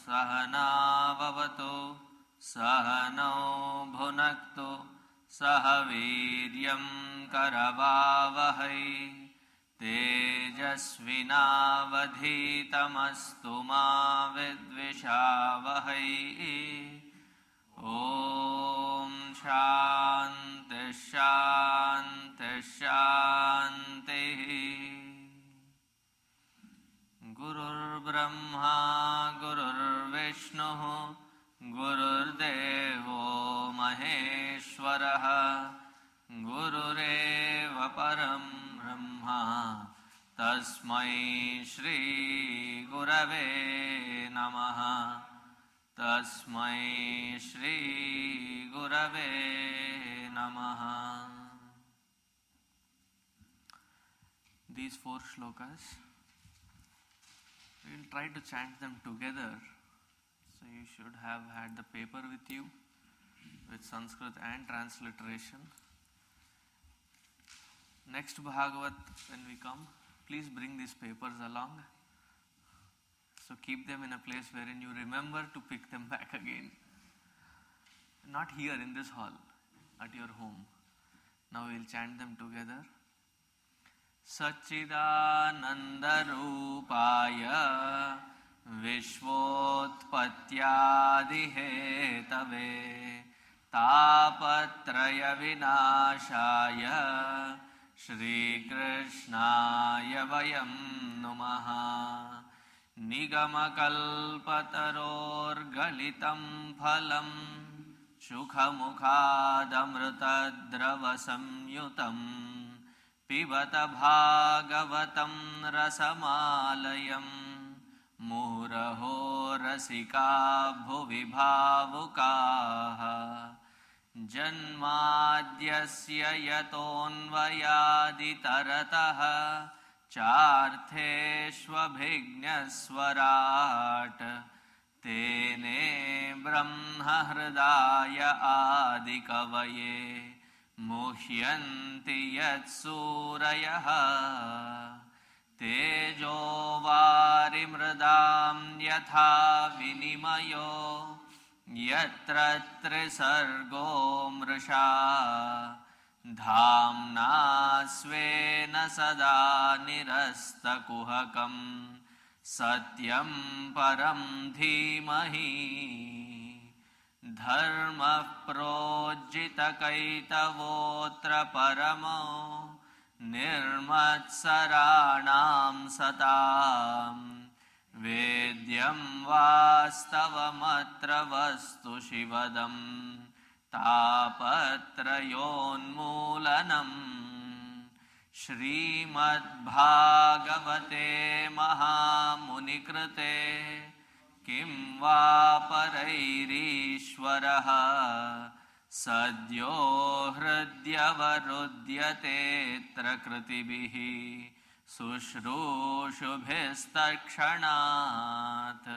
सहनाववतु सहनौ भुनक्तु सह वीर्यं करवावहै तेजस्विनावधीतमस्तु मा विद्विषावहै। ॐ शान्ति शान्ति शान्तिः। गुरुर्ब्रह्मा गुरुर्विष्णुः गुरुर्देवो महेश्वरः गुरुरेव परं ब्रह्मा तस्मै श्री गुरवे नमः। तस्मै श्री गुरवे नमः। These 4 shlokas, we will try to chant them together. So you should have had the paper with you with Sanskrit and transliteration. Next Bhagavat, when we come, please bring these papers along. So keep them in a place wherein you remember to pick them back again. Not here in this hall, at your home. Now we will chant them together. Satchidanandarupaya Vishvotpatyadihetave Tapatraya Vinashaya Shri Krishnaya Vayam Numaha. Nigamakalpatarorgalitam phalam Shukhamukhadamrtadravasamyutam Pibata bhagavatam rasamalayam Muraho rasika bhuvi bhavukaha Janmadyasya yatonvayaditaratah चार्थेष्वभिज्ञस्वराट् तेने ब्रह्म हृदाय आदिकवये मुह्यन्ति यत्सूरयः तेजो वारिमृदां यथा विनिमयो यत्र त्रिसर्गो मृषा धाम्ना स्वेन सदा निरस्तकुहकं सत्यं परं धीमहि धर्मः प्रोज्झितकैतवोऽत्र परमो निर्मत्सराणां सतां वेद्यं वास्तवमत्र वस्तु शिवदम् तापत्रयोन्मूलनम् श्रीमद्भागवते महामुनिकृते किं वा परैरीश्वरः सद्यो हृद्यवरुध्यतेऽत्र कृतिभिः शुश्रूषुभिस्तत्क्षणात्।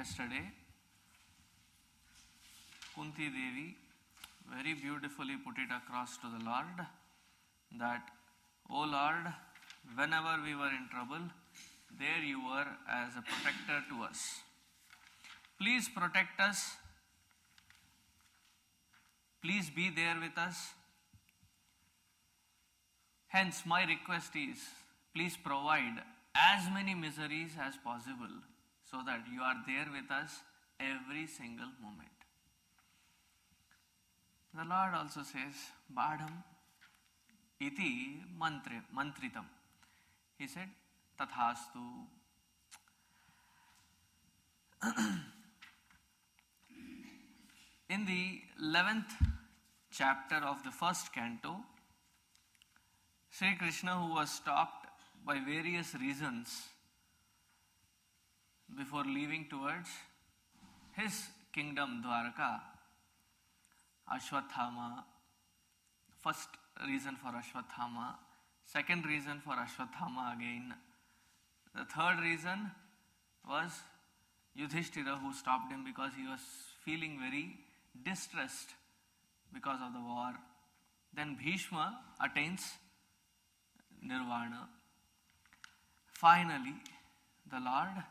Yesterday, Kunti Devi very beautifully put it across to the Lord that, O Lord, whenever we were in trouble, there you were as a protector to us. Please protect us. Please be there with us. Hence, my request is, please provide as many miseries as possible, so that you are there with us every single moment. The Lord also says, Badham iti mantritam. He said, Tathastu. In the 11th chapter of the first canto, Sri Krishna, who was stopped by various reasons before leaving towards his kingdom Dwarka, Ashwathama, first reason for Ashwathama, second reason for Ashwathama again, the third reason was Yudhishthira, who stopped him because he was feeling very distressed because of the war. Then Bhishma attains nirvana. Finally, the Lord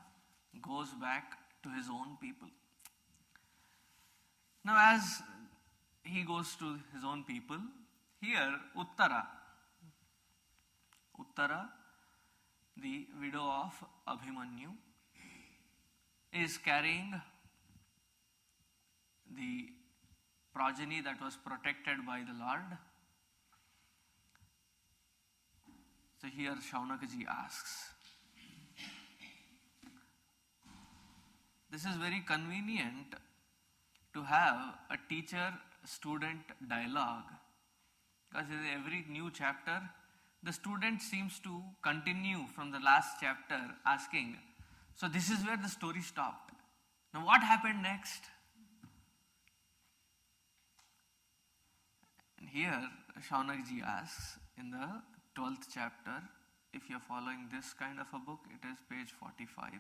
goes back to his own people. Now, as he goes to his own people, here Uttara, the widow of Abhimanyu, is carrying the progeny that was protected by the Lord. So here Shaunakaji asks, this is very convenient to have a teacher-student dialogue, because in every new chapter, the student seems to continue from the last chapter asking, so this is where the story stopped. Now what happened next? And here Shaunakji asks in the 12th chapter, if you are following this kind of a book, it is page 45.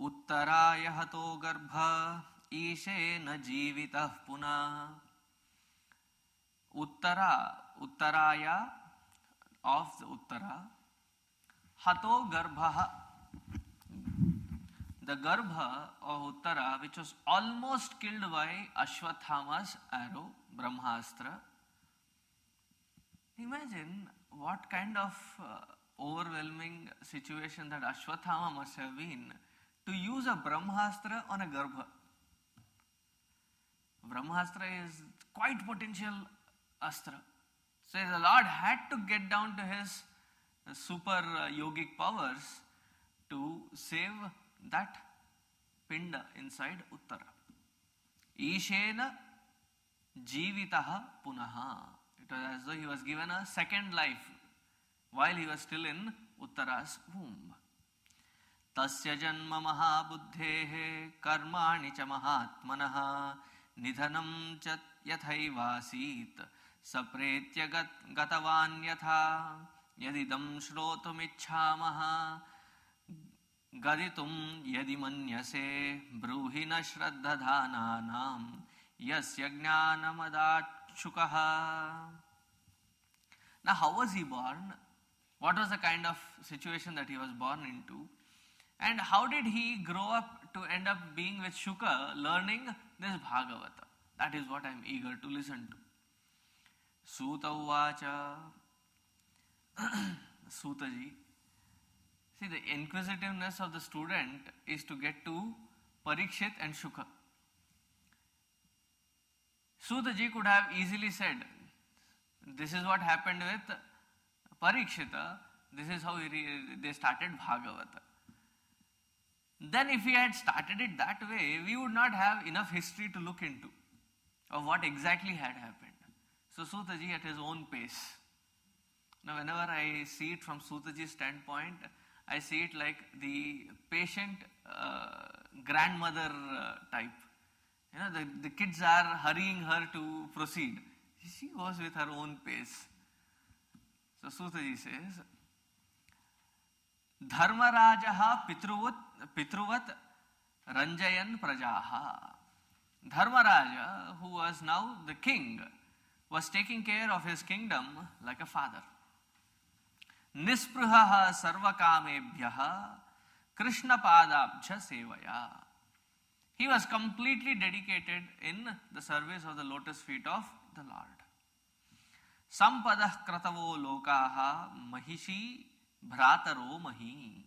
Uttaraya hato garbha ishena jivitah punah. Uttaraya of the Uttara, hato garbha, the garbha of Uttara, which was almost killed by Ashwathama's arrow, Brahmastra. Imagine what kind of overwhelming situation that Ashwathama must have been to use a Brahmastra on a garbha. Brahmastra is quite potential astra. So the Lord had to get down to his super yogic powers to save that pinda inside Uttara. Ishena jivitaha punaha. It was as though he was given a second life while he was still in Uttara's womb. Tasya janma mahabuddhehe karmani cha mahatmanaha nidhanam cha yathaivasit sapretya gatavan yatha yadidam shrotumichhamaha gaditum yadimanyase bruhina shraddhadhananam yasya jnanamadachukah. Now how was he born? What was the kind of situation that he was born into? And how did he grow up to end up being with Shuka, learning this Bhagavata? That is what I am eager to listen to. Suta Uvacha. Sutaji. See, the inquisitiveness of the student is to get to Parikshit and Shuka. Sutaji could have easily said, this is what happened with Parikshita, this is how they started Bhagavata. Then if we had started it that way, we would not have enough history to look into of what exactly had happened. So Sutaji at his own pace. Now whenever I see it from Sutaji's standpoint, I see it like the patient grandmother type. You know, the kids are hurrying her to proceed. She goes with her own pace. So Sutaji says, Dharmarajaha pitruvat ranjayan prajaha. Dharmaraja, who was now the king, was taking care of his kingdom like a father. Nispruhaha sarvakamebhyaha Krishna padabhya sevaya. He was completely dedicated in the service of the lotus feet of the Lord. Sampadah kratavo lokaha mahishi bhrataro mahi.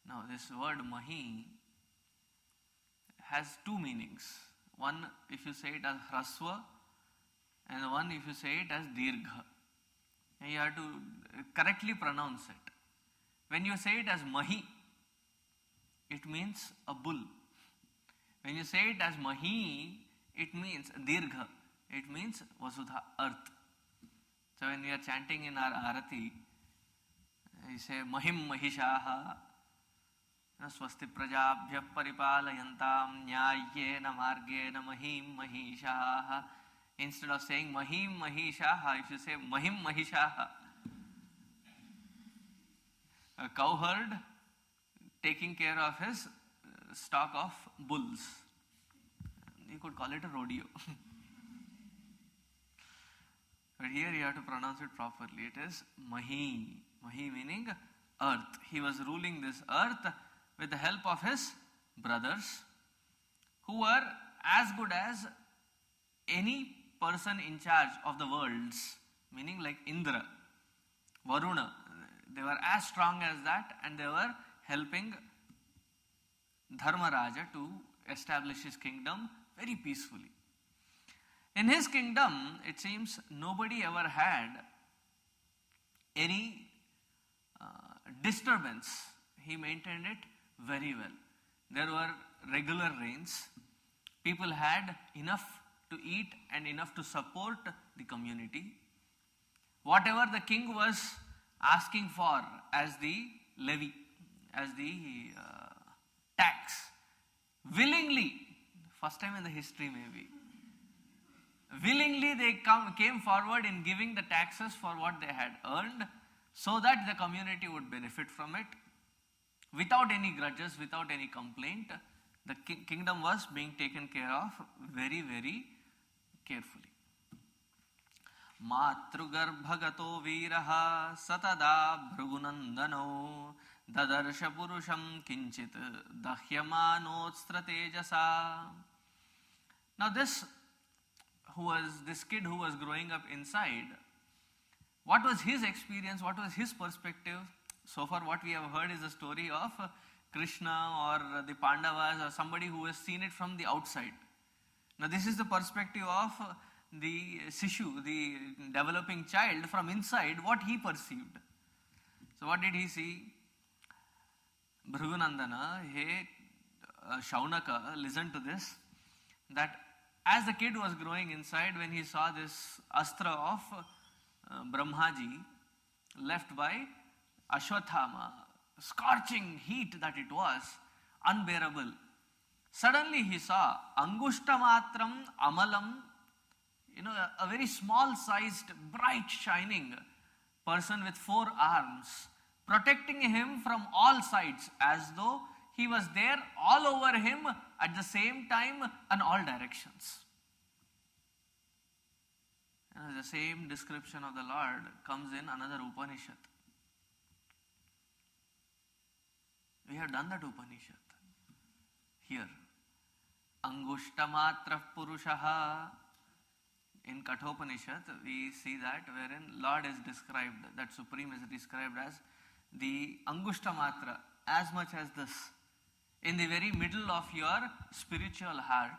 Now this word mahi has two meanings. One if you say it as hrasva, and one if you say it as dirgha. And you have to correctly pronounce it. When you say it as mahi, it means a bull. When you say it as mahi, it means dirgha. It means vasudha, earth. So when we are chanting in our arati, we say mahim mahishaha swasti prajabhya paripalayantam nyayena margena mahim mahishaha. Instead of saying mahim mahishaha, if you say mahim mahishaha, a cowherd taking care of his stock of bulls. could call it a rodeo. But here you have to pronounce it properly. It is Mahi. Mahi meaning earth. He was ruling this earth with the help of his brothers, who were as good as any person in charge of the worlds, meaning like Indra, Varuna. They were as strong as that, and they were helping Dharmaraja to establish his kingdom very peacefully. In his kingdom, it seems nobody ever had any disturbance. He maintained it very well. There were regular rains. People had enough to eat and enough to support the community. Whatever the king was asking for as the levy, as the tax, willingly, first time in the history maybe, willingly they came forward in giving the taxes for what they had earned, so that the community would benefit from it without any grudges, without any complaint. The kingdom was being taken care of very, very carefully. Matrugarbhagato viraha satada bhrugunandano dadarsha purusham kinchit dahyamanotstra tejasa. Now this kid who was growing up inside, what was his experience, what was his perspective? So far what we have heard is the story of Krishna or the Pandavas or somebody who has seen it from the outside. Now this is the perspective of the Sishu, the developing child, from inside, what he perceived. So what did he see? Bhrigunandana, hey, Shaunaka, listen to this, that as the kid was growing inside, when he saw this astra of Brahmaji left by Ashwathama, scorching heat that it was, unbearable. Suddenly he saw Angushtamatram Amalam, a very small sized, bright shining person with 4 arms, protecting him from all sides, as though he was there all over him at the same time and all directions. The same description of the Lord comes in another Upanishad. We have done that Upanishad. Here, Angushtamatra Purushaha. In Kathopanishad, we see that wherein Lord is described, that Supreme is described as the Angushtamatra, as much as this, in the very middle of your spiritual heart.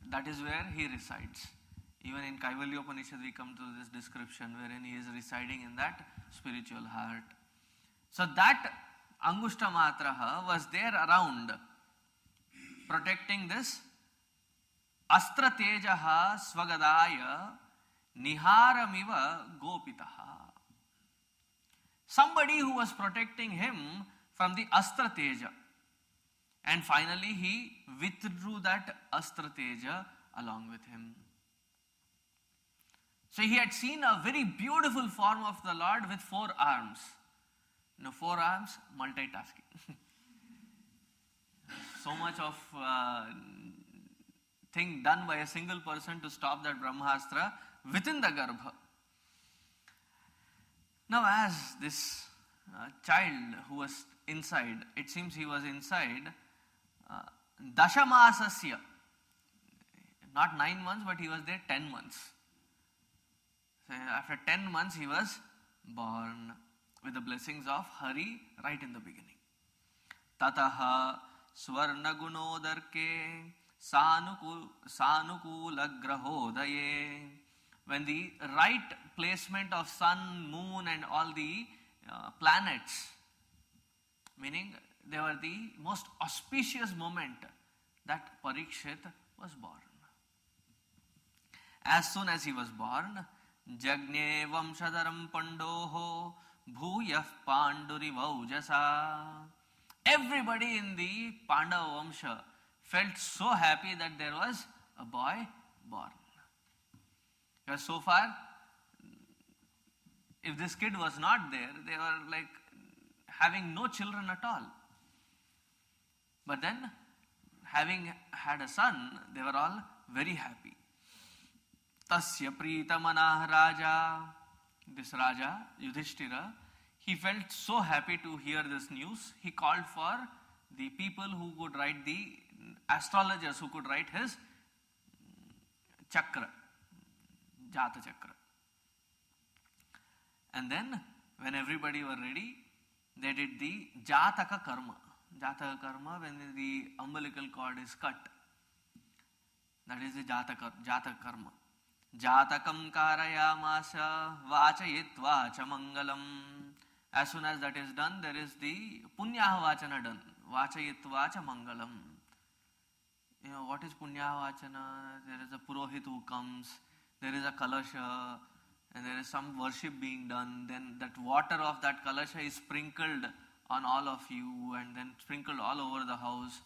That is where he resides. Even in Kaivalya Upanishad we come to this description wherein he is residing in that spiritual heart. So that Angushtamatra was there around, protecting this Astra Tejaha Swagadaya Niharamiva Gopitaha. Somebody who was protecting him from the Astra Teja. And finally he withdrew that Astra Teja along with him. So he had seen a very beautiful form of the Lord with 4 arms. 4 arms, multitasking. So much of thing done by a single person to stop that Brahmastra within the Garbha. Now as this child who was inside, it seems he was inside Dashamasasya, not 9 months, but he was there 10 months. So after 10 months he was born with the blessings of Hari right in the beginning. Tataha Swarna Gunodarke Sanukula Grahodaye. When the right placement of sun, moon and all the planets, meaning they were the most auspicious moment that Parikshit was born. As soon as he was born, Jagne Vamshadaram Pandoho Bhuyah Panduri Vaujasa. Everybody in the Pandava Vamsha felt so happy that there was a boy born. Because so far, if this kid was not there, they were like having no children at all. But then, having had a son, they were all very happy. Tasya Pritamanah Raja, this Raja, Yudhishthira, he felt so happy to hear this news. He called for the people who could write, the astrologers who could write his chakra, Jata Chakra. And then when everybody were ready, they did the Jataka Karma. Jataka Karma, when the umbilical cord is cut. That is the Jataka Karma. Jatakam karayamasa vachayitva cha mangalam. As soon as that is done, there is the punyaha vachana done. Vachayitva cha mangalam. You know, what is punyaha vachana? There is a purohit who comes, there is a kalasha, and there is some worship being done. Then that water of that kalasha is sprinkled on all of you and then sprinkled all over the house.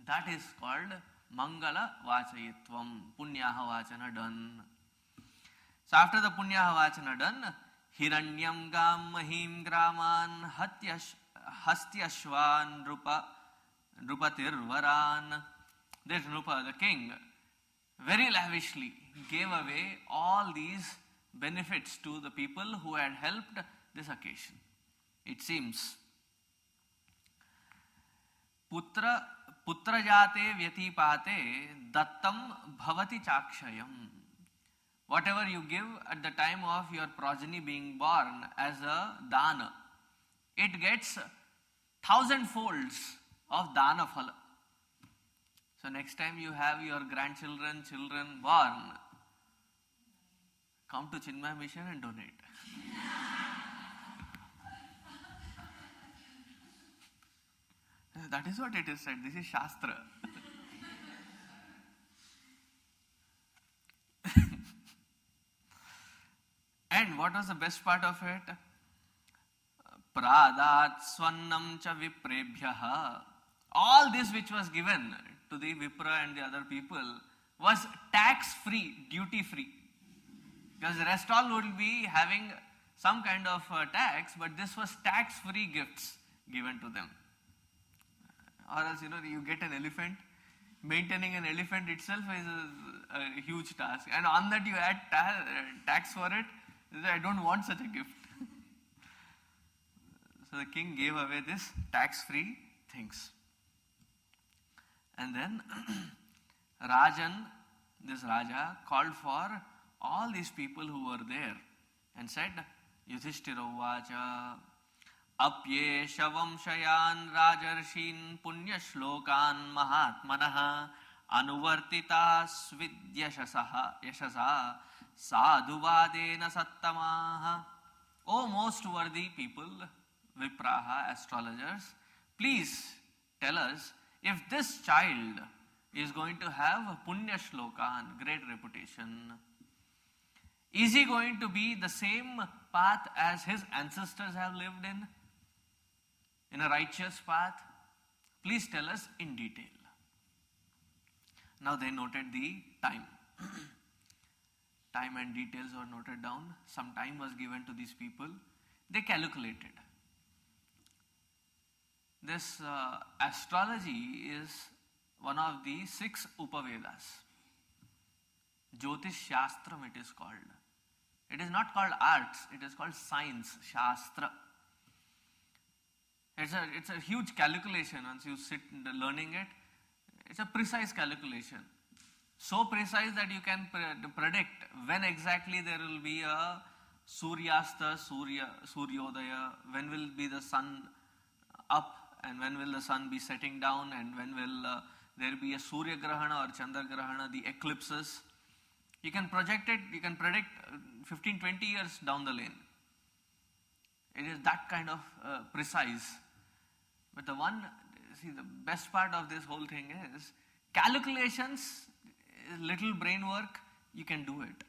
That is called Mangala Vachayitvam, Punyaha Vachana done. So after the Punyaha Vachana done, Hiranyam Gam Mahim Graman Hastyashvan Nrupatirvaran. This Nrupa, the king, very lavishly gave away all these benefits to the people who had helped this occasion. It seems Putra jate vyatipate dattam bhavati chakshayam. Whatever you give at the time of your progeny being born as a dana, it gets 1,000 folds of dana phala. So next time you have your grandchildren, children born, come to Chinmaya Mission and donate. That is what it is said. This is Shastra. And what was the best part of it? Pradat swannam cha viprebhyaha. All this which was given to the Vipra and the other people was tax-free, duty-free. Because the rest all would be having some kind of tax, but this was tax-free gifts given to them. Or else, you get an elephant. Maintaining an elephant itself is a huge task. And on that you add tax for it. I don't want such a gift. So the king gave away this tax-free things. And then this Raja, called for all these people who were there and said, Yudhishthira Uvacha Apyesha Vamshayan Rajarshin Punya Shlokan Mahatmanaha Anuvartitas Vidyashasa Sadhuvadena Sattamaha. O most worthy people, Vipraha, astrologers, please tell us if this child is going to have a Punya Shlokan, great reputation. Is he going to be the same path as his ancestors have lived in a righteous path? Please tell us in detail. Now they noted the time. Time and details were noted down. Some time was given to these people. They calculated. This astrology is one of the 6 Upavedas. Jyotish Shastram it is called. It is not called arts, it is called science, Shastra. It's a huge calculation once you sit learning it. It's a precise calculation. So precise that you can predict when exactly there will be a Suryasta, Suryodaya, when will be the sun up and when will the sun be setting down and when will there be a Surya Grahana or Chandra Grahana, the eclipses. You can project it, you can predict 15-20 years down the lane. It is that kind of precise. But the best part of this whole thing is calculations, little brain work, you can do it.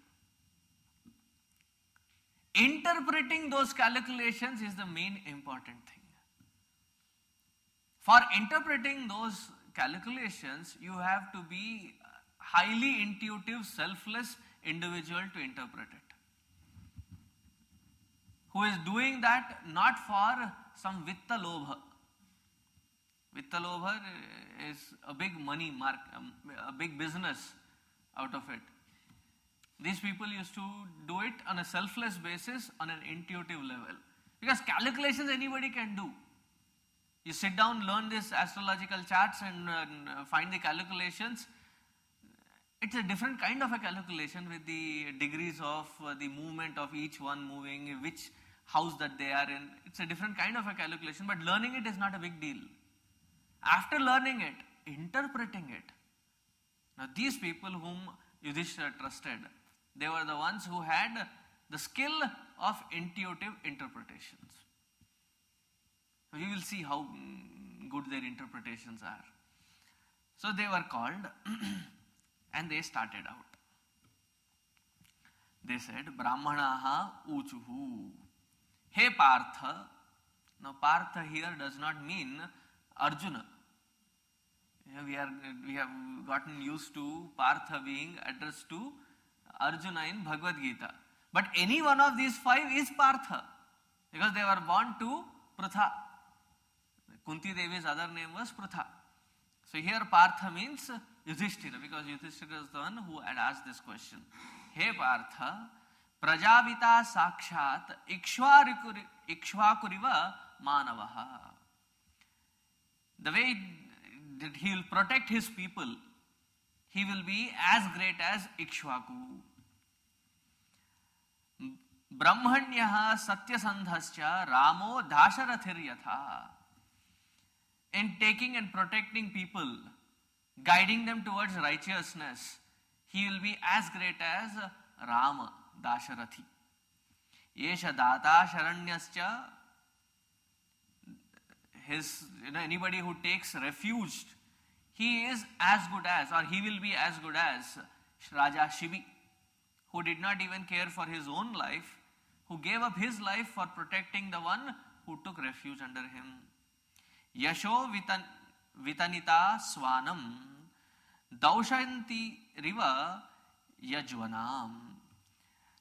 Interpreting those calculations is the main important thing. For interpreting those calculations, you have to be highly intuitive, selfless individual to interpret it. Who is doing that not for some vitta lobha. Vittalobhar is a big money a big business out of it. These people used to do it on a selfless basis, on an intuitive level. Because calculations anybody can do. You sit down, learn these astrological charts and find the calculations. It's a different kind of a calculation with the degrees of the movement of each one moving, which house that they are in. It's a different kind of a calculation, but learning it is not a big deal. After learning it, interpreting it. Now these people whom Yudhishthira trusted, they were the ones who had the skill of intuitive interpretations. We will see how good their interpretations are. So they were called and they started out. They said, Brahmanaha uchuhu. Hey Partha. Now Partha here does not mean Arjuna. We have gotten used to Partha being addressed to Arjuna in Bhagavad Gita. But any one of these five is Partha. Because they were born to Pratha. Kunti Devi's other name was Pratha. So here Partha means Yudhishthira, because Yudhishthira is the one who had asked this question. Hey Partha, Prajavita Sakshat Ikshvakuriva Manavaha. The way that he will protect his people, he will be as great as Ikshvaku. Brahmanyaha Satyasandhascha Ramo Dasharathir Yatha. In taking and protecting people, guiding them towards righteousness, he will be as great as Rama, Dasharathi. Yesha Data Sharanyascha. Anybody who takes refuge, he is as good as, or he will be as good as Raja Shivi, who did not even care for his own life, who gave up his life for protecting the one who took refuge under him. Yasho Vitanita Swanam Daushanti Riva Yajvanam.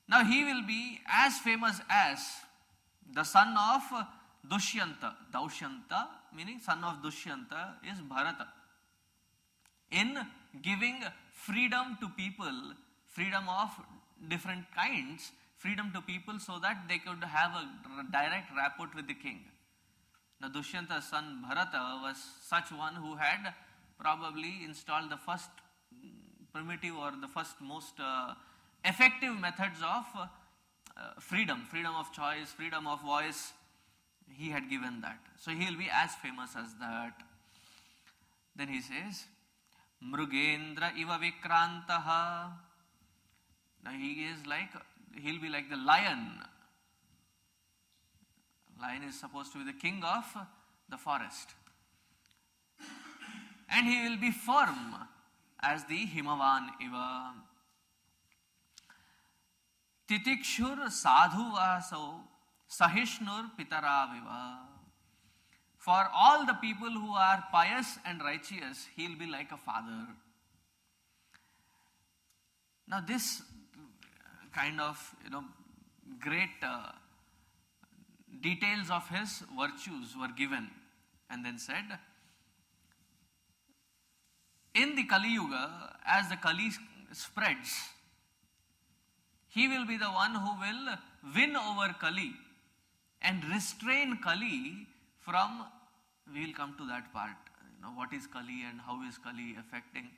Now he will be as famous as the son of Dushyanta. Daushanta meaning son of Dushyanta is Bharata. In giving freedom to people, freedom of different kinds, freedom to people so that they could have a direct rapport with the king. Now Dushyanta's son Bharata was such one who had probably installed the first primitive or the first most effective methods of freedom of choice, freedom of voice. He had given that. So he will be as famous as that. Then he says, Mrugendra iva vikrantaha. Now he'll be like the lion. Lion is supposed to be the king of the forest. And he will be firm as the Himavan iva. Titikshur sadhu vaso sahishnur pitaraviva. For all the people who are pious and righteous, he will be like a father. Now this kind of, great details of his virtues were given and then said, in the Kali Yuga, as the Kali spreads, he will be the one who will win over Kali and restrain Kali from, we will come to that part, what is Kali and how is Kali affecting.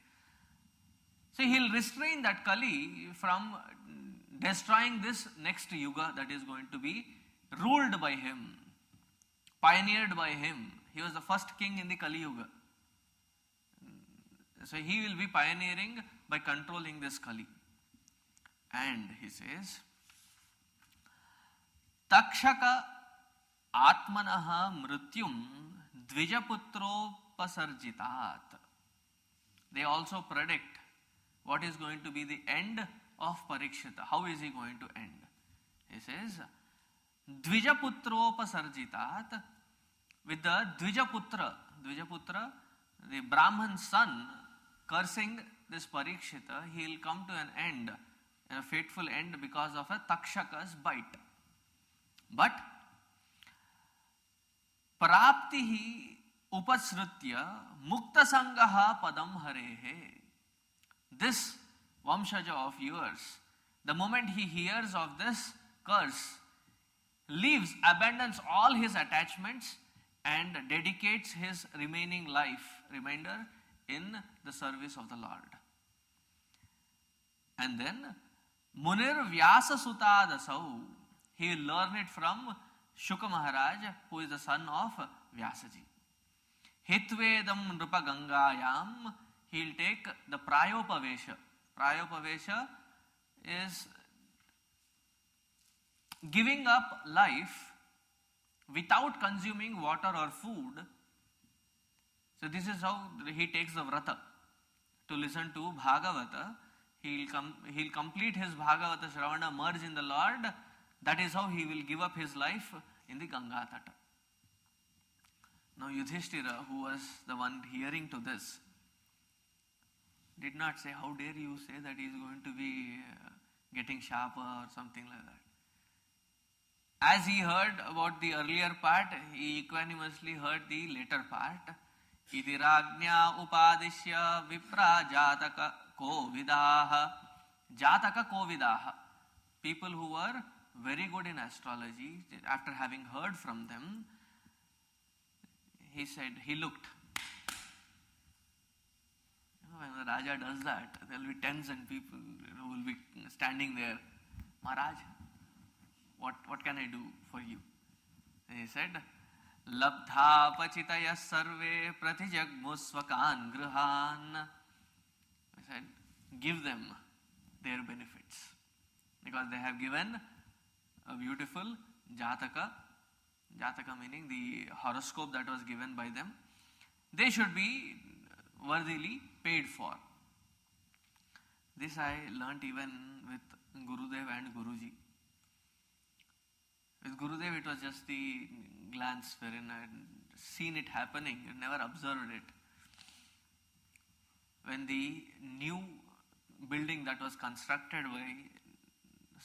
So he'll restrain that Kali from destroying this next Yuga that is going to be ruled by him, pioneered by him. He was the first king in the Kali Yuga. So he will be pioneering by controlling this Kali. And he says, Takshaka Atmanaha Mrityum Dvijaputropasarjitat. They also predict what is going to be the end of Parikshita. How is he going to end? He says, Dvijaputropasarjitat, with the Dvijaputra, the Brahman son, cursing this Parikshita, he will come to an end, a fateful end because of a Takshaka's bite. But Paraptihi upasrutya mukta sangaha padam harehe. This Vamshaja of yours, the moment he hears of this curse, leaves, abandons all his attachments and dedicates his remainder in the service of the Lord. And then, Munir Vyasa Sutadasau, he will learn it from Shuka Maharaj, who is the son of Vyasaji. Hitvedam Nrupa Gangayam, he will take the Prayopavesha. Prayopavesha is giving up life without consuming water or food. So this is how he takes the vrata to listen to Bhagavata. He'll complete his Bhagavata Shravana, merge in the Lord. That is how he will give up his life in the Ganga Tata. Now Yudhishthira, who was the one hearing to this, did not say, how dare you say that he is going to be getting sharper or something like that. As he heard about the earlier part, he equanimously heard the later part. Iti ragnya upadishya vipra jataka kovidaha. Jataka kovidaha. People who were very good in astrology, after having heard from them, he said, he looked. When the Raja does that, there will be tens and people who will be standing there. Maharaj, what can I do for you? And he said, Labdha pachitaya sarve pratijagmusvakan grihan. He said, give them their benefits. Because they have given a beautiful Jataka. Jataka meaning the horoscope that was given by them. They should be worthily paid for. This I learnt even with Gurudev and Guruji. With Gurudev it was just the glance wherein I had seen it happening and never observed it. When the new building that was constructed by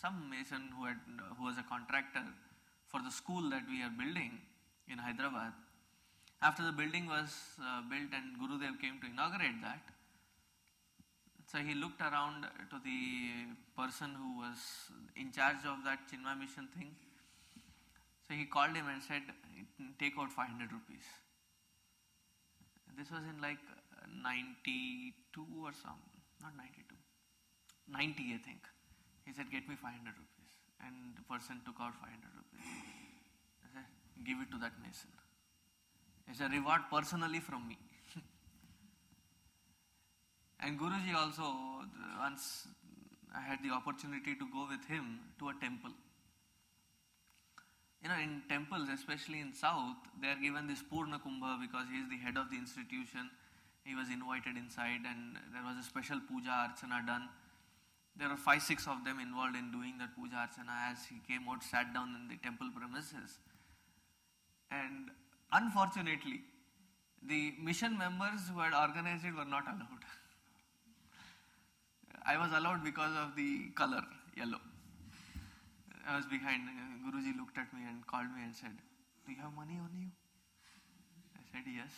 some mason who was a contractor for the school that we are building in Hyderabad, after the building was built and Gurudev came to inaugurate that, so he looked around to the person who was in charge of that Chinmay mission thing. So he called him and said, take out 500 rupees. This was in like 92 or something, not 92, 90 I think. He said, get me 500 rupees. And the person took out 500 rupees. I said, give it to that mason. It's a reward personally from me. And Guruji also, once I had the opportunity to go with him to a temple. You know, in temples, especially in South, they are given this Purna Kumbha because he is the head of the institution. He was invited inside and there was a special puja archana done. There were 5-6 of them involved in doing that puja archana. As he came out, sat down in the temple premises. And unfortunately, the mission members who had organized it were not allowed. I was allowed because of the color, yellow. I was behind. Guruji looked at me and called me and said, do you have money on you? I said, yes.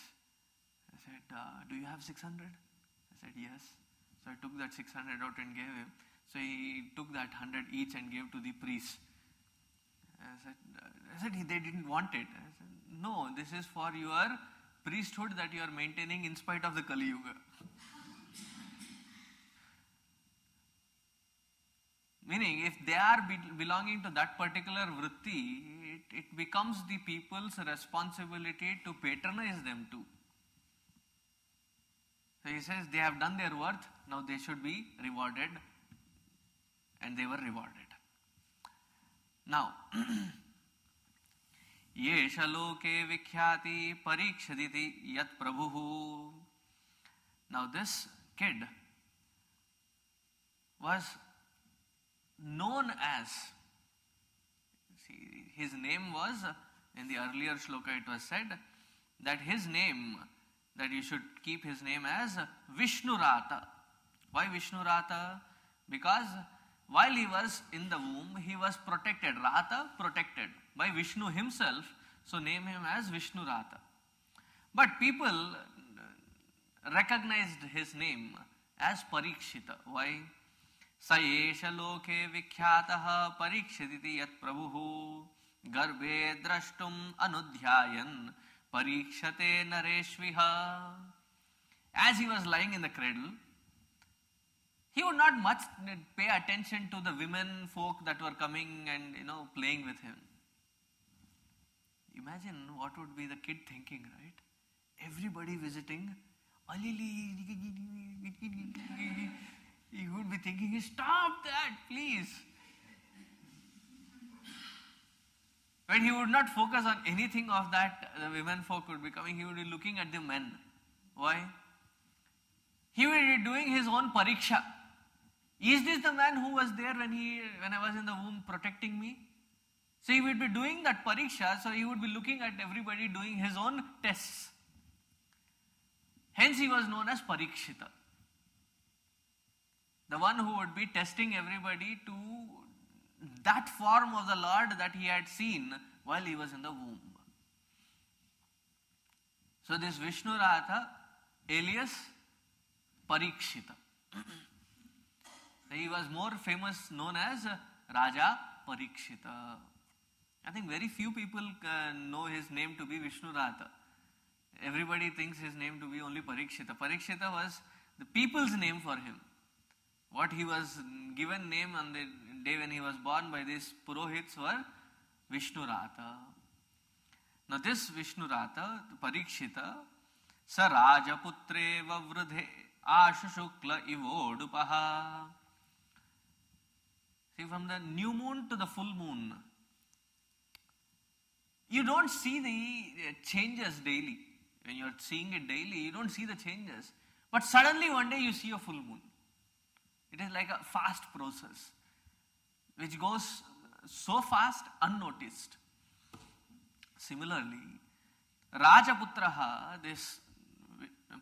I said, do you have 600? I said, yes. So I took that 600 out and gave him. So he took that 100 each and gave to the priest. I said, they didn't want it. I said, no, this is for your priesthood that you are maintaining in spite of the Kali Yuga. Meaning, if they are belonging to that particular vritti, it becomes the people's responsibility to patronize them too. So he says they have done their worth, now they should be rewarded, and they were rewarded. Now, Yesha loke vikhyati parikshaditi yat prabhuhu. Now this kid was known as, see, his name was, in the earlier shloka it was said, that his name, that you should keep his name as Vishnurata. Why Vishnurata? Because while he was in the womb, he was protected. Rata, protected by Vishnu himself, so name him as Vishnurata. But people recognized his name as Parikshita. Why? Sayesha loke vikhyataha parikshititi yat prabhuhu garbhe drashtum anudhyayan parikshate nareshviha. As he was lying in the cradle, he would not much pay attention to the women folk that were coming and playing with him. Imagine what would be the kid thinking, right? Everybody visiting, he would be thinking, stop that, please. But he would not focus on anything of that. The women folk would be coming, he would be looking at the men. Why? He would be doing his own pariksha. Is this the man who was there when I was in the womb protecting me? So he would be doing that pariksha, so he would be looking at everybody doing his own tests. Hence he was known as Parikshita. The one who would be testing everybody to that form of the Lord that he had seen while he was in the womb. So this Vishnu Ratha alias Parikshita. He was more famous, known as Raja Parikshita. I think very few people know his name to be Vishnu Ratha. Everybody thinks his name to be only Parikshita. Parikshita was the people's name for him. What he was given name on the day when he was born by these Purohits were Vishnu Ratha. Now this Vishnu Ratha, Parikshita, Sa Rajaputre Vavrudhe Ashu Shukla Ivodupaha. See, from the new moon to the full moon, you don't see the changes daily. When you're seeing it daily, you don't see the changes. But suddenly one day you see a full moon. It is like a fast process, which goes so fast, unnoticed. Similarly, Rajaputraha, this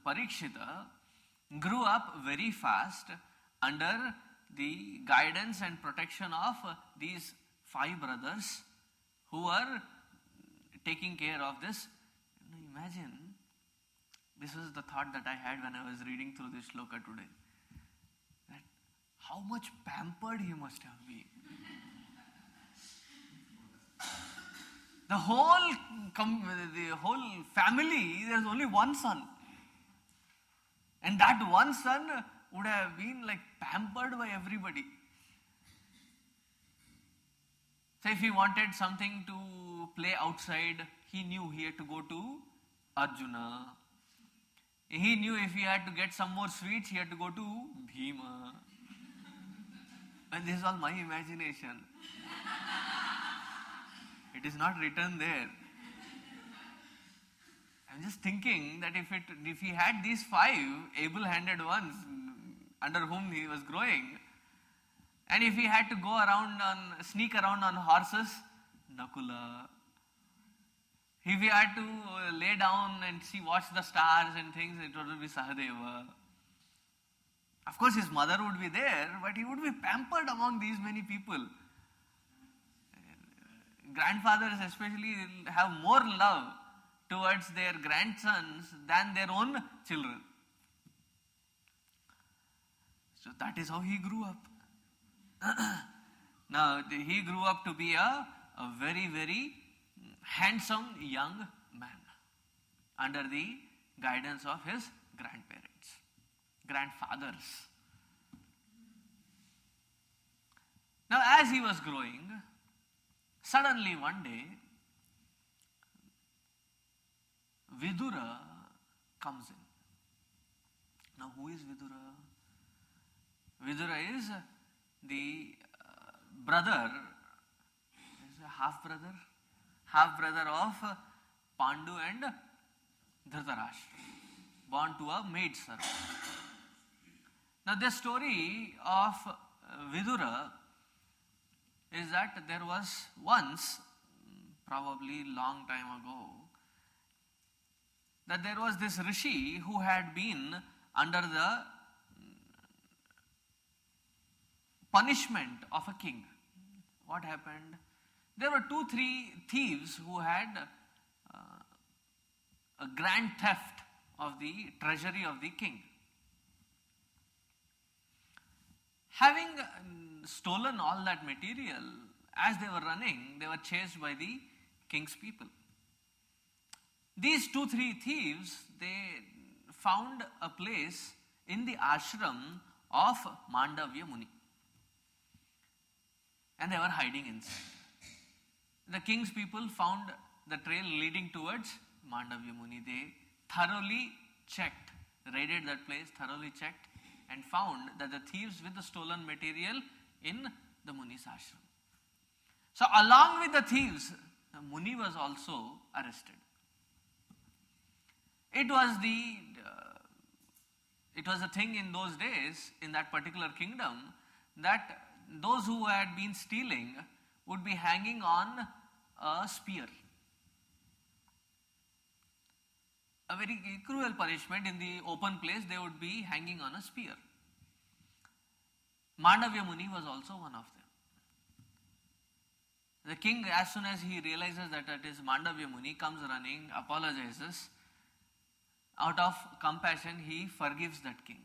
Parikshita, grew up very fast under the guidance and protection of these 5 brothers who were taking care of this. Imagine, this was the thought that I had when I was reading through this shloka today. That how much pampered he must have been. The whole family, there's only one son. And that one son would have been like pampered by everybody. So if he wanted something to play outside, he knew he had to go to Arjuna. He knew if he had to get some more sweets, he had to go to Bhima. And this is all my imagination. It is not written there. I'm just thinking that if he had these 5 able-handed ones under whom he was growing, and if he had to go around sneak around on horses, Nakula. If he had to lay down and watch the stars and things, it would be Sahadeva. Of course, his mother would be there, but he would be pampered among these many people. Grandfathers especially have more love towards their grandsons than their own children. So that is how he grew up. Now, he grew up to be a very, very handsome young man under the guidance of his grandfathers. Now, as he was growing, suddenly one day, Vidura comes in. Now, who is Vidura? Vidura is the brother, is a half-brother of Pandu and Dhritarashtra, born to a maid servant. Now, the story of Vidura is that there was once, probably long time ago, that there was this rishi who had been under the punishment of a king. What happened? There were 2-3 thieves who had a grand theft of the treasury of the king. Having stolen all that material, as they were running, they were chased by the king's people. These 2-3 thieves, they found a place in the ashram of Mandavya Muni. And they were hiding inside. The king's people found the trail leading towards Mandavya Muni. They thoroughly checked, raided that place, thoroughly checked, and found that the thieves with the stolen material in the Muni's ashram. So along with the thieves, the Muni was also arrested. It was a thing in those days, in that particular kingdom, that those who had been stealing would be hanging on a spear. A very cruel punishment. In the open place, they would be hanging on a spear. Mandavya Muni was also one of them. The king, as soon as he realizes that it is Mandavya Muni, comes running, apologizes. Out of compassion, he forgives that king.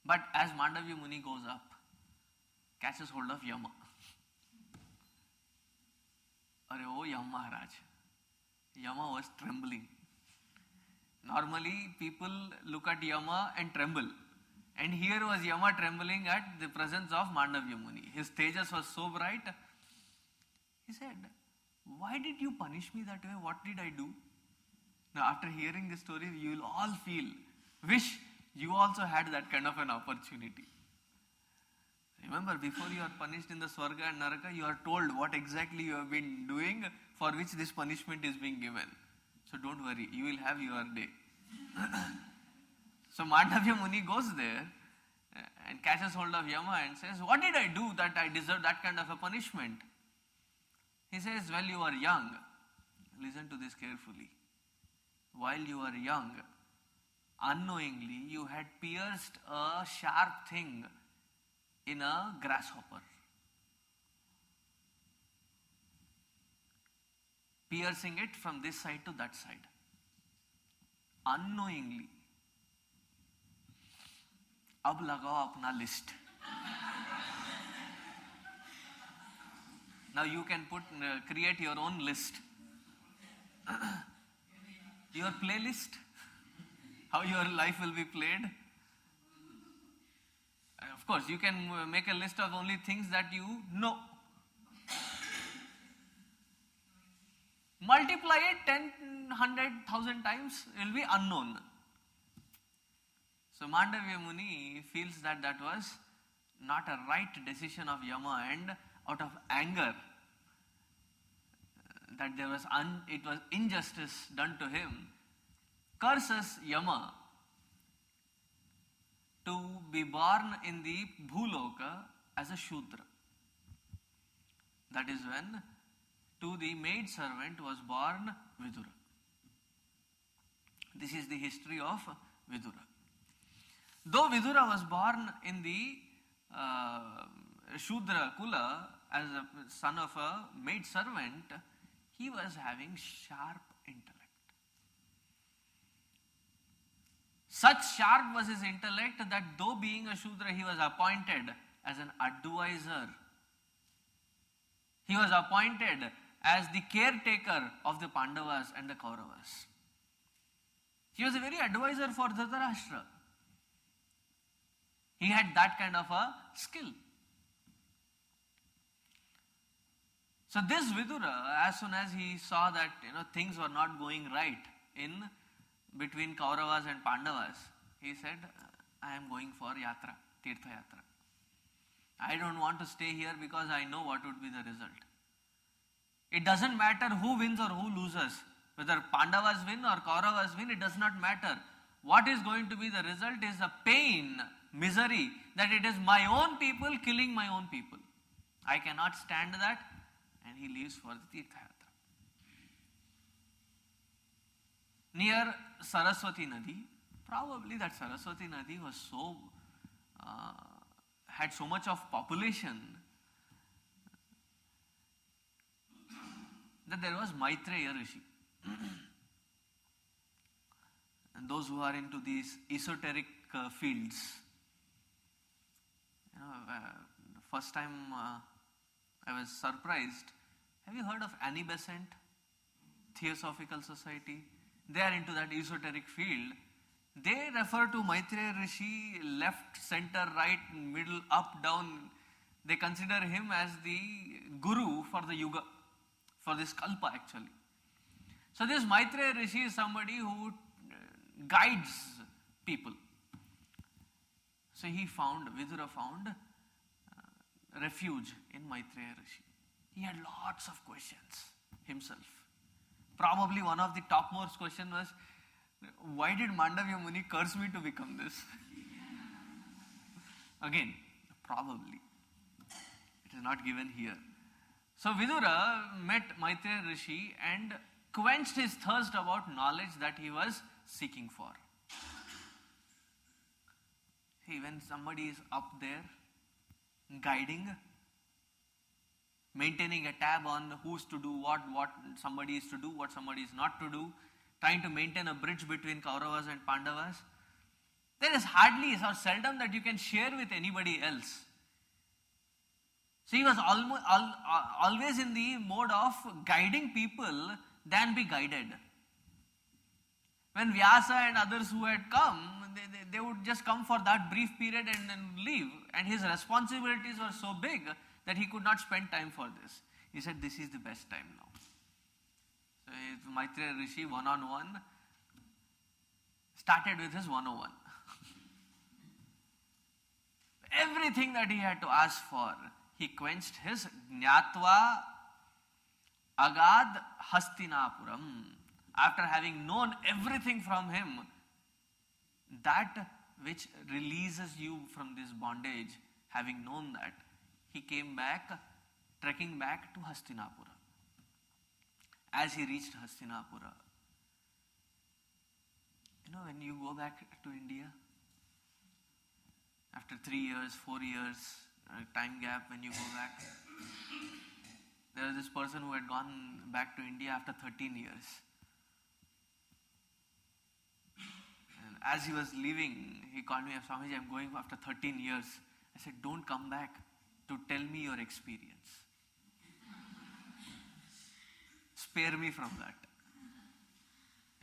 But as Mandavya Muni goes up, catches hold of Yama. Oh, Yama Maharaj. Yama was trembling. Normally, people look at Yama and tremble. And here was Yama trembling at the presence of Mandavya Muni. His tejas was so bright. He said, "Why did you punish me that way? What did I do?" Now, after hearing this story, you will all wish you also had that kind of an opportunity. Remember, before you are punished in the Swarga and Naraka, you are told what exactly you have been doing for which this punishment is being given. So don't worry, you will have your day. So Mandavya Muni goes there and catches hold of Yama and says, "What did I do that I deserve that kind of a punishment?" He says, "Well, you are young. Listen to this carefully. While you are young, unknowingly you had pierced a sharp thing in a grasshopper. Piercing it from this side to that side. Unknowingly. अब लगाओ अपना list." Now you can create your own list. Your playlist, how your life will be played. Of course, you can make a list of only things that you know. Multiply it 10, 100, 1,000 times, it will be unknown. So Mandavya Muni feels that that was not a right decision of Yama, and out of anger that it was injustice done to him, curses Yama to be born in the Bhuloka as a Shudra. That is when to the maid servant was born Vidura. This is the history of Vidura. Though Vidura was born in the Shudra Kula as a son of a maid servant, he was having sharp intellect. Such sharp was his intellect that though being a Shudra, he was appointed as an advisor. He was appointed as the caretaker of the Pandavas and the Kauravas. He was a very advisor for Dhritarashtra. He had that kind of a skill. So this Vidura, as soon as he saw that things were not going right in between Kauravas and Pandavas, he said, "I am going for Yatra, Tirtha Yatra. I don't want to stay here because I know what would be the result. It doesn't matter who wins or who loses. Whether Pandavas win or Kauravas win, it does not matter. What is going to be the result is a pain, misery, that it is my own people killing my own people. I cannot stand that." And he leaves for the Tirtha Yatra. Near Saraswati Nadi, probably that Saraswati Nadi was had so much of population that there was Maitreya Rishi. And those who are into these esoteric fields, first time I was surprised. Have you heard of Annie Besant, Theosophical Society? They are into that esoteric field. They refer to Maitreya Rishi left, center, right, middle, up, down. They consider him as the guru for the yuga, for this kalpa actually. So this Maitreya Rishi is somebody who guides people. So Vidura found refuge in Maitreya Rishi. He had lots of questions himself. Probably one of the topmost question was, why did Mandavya Muni curse me to become this? Again, probably. It is not given here. So Vidura met Maitreya Rishi and quenched his thirst about knowledge that he was seeking for. See, when somebody is up there, guiding, maintaining a tab on who's to do what somebody is to do, what somebody is not to do, trying to maintain a bridge between Kauravas and Pandavas, there is hardly or seldom that you can share with anybody else. So he was always in the mode of guiding people than be guided. When Vyasa and others who had come, they would just come for that brief period and then leave. And his responsibilities were so big that he could not spend time for this. He said, this is the best time now. So Maitreya Rishi one-on-one started with his 101. Everything that he had to ask for, he quenched his Jnatva Agad Hastinapuram. After having known everything from him, that which releases you from this bondage, having known that, he came back, trekking back to Hastinapura. As he reached Hastinapura, when you go back to India, after 3 years, 4 years, time gap when you go back, there was this person who had gone back to India after 13 years. And as he was leaving, he called me, Swamiji, I'm going after 13 years. I said, don't come back to tell me your experience. Spare me from that.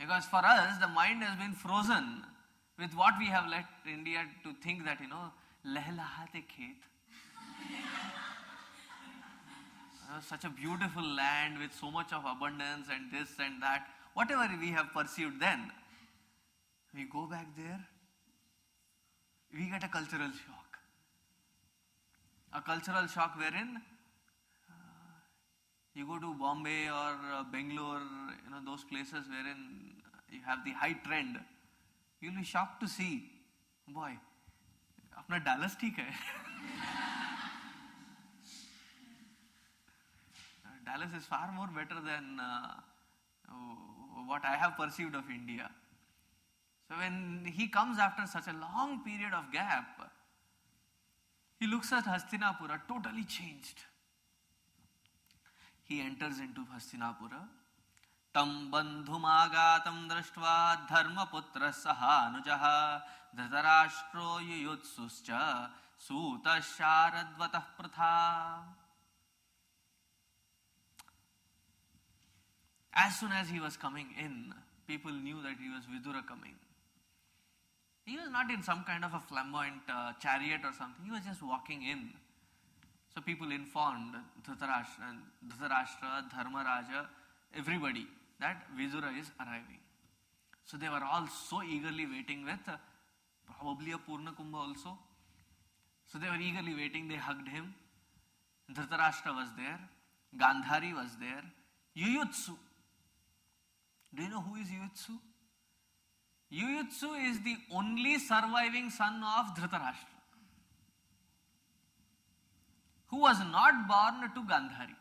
Because for us, the mind has been frozen with what we have let India to think that, lehlahate khet. Such a beautiful land with so much of abundance and this and that. Whatever we have pursued then, we go back there, we get a cultural shock. A cultural shock wherein you go to Bombay or Bangalore, those places wherein you have the high trend, you'll be shocked to see, boy, apna Dallas theek hai. Dallas is far more better than what I have perceived of India. So when he comes after such a long period of gap, he looks at Hastinapura totally changed. He enters into Hastinapura. Tam bandhumagatam drashtva dharmaputra sahanujaha dhritarashtra yuyutsuscha suta sharadvatah pratha. As soon as he was coming in, people knew that he was Vidura coming. He was not in some kind of a flamboyant chariot or something. He was just walking in. So people informed Dhritarashtra, Dharmaraja, everybody that Vidura is arriving. So they were all so eagerly waiting with probably a Purna Kumbha also. So they were eagerly waiting. They hugged him. Dhritarashtra was there. Gandhari was there. Yuyutsu. Do you know who is Yuyutsu? Yuyutsu is the only surviving son of Dhritarashtra, who was not born to Gandhari.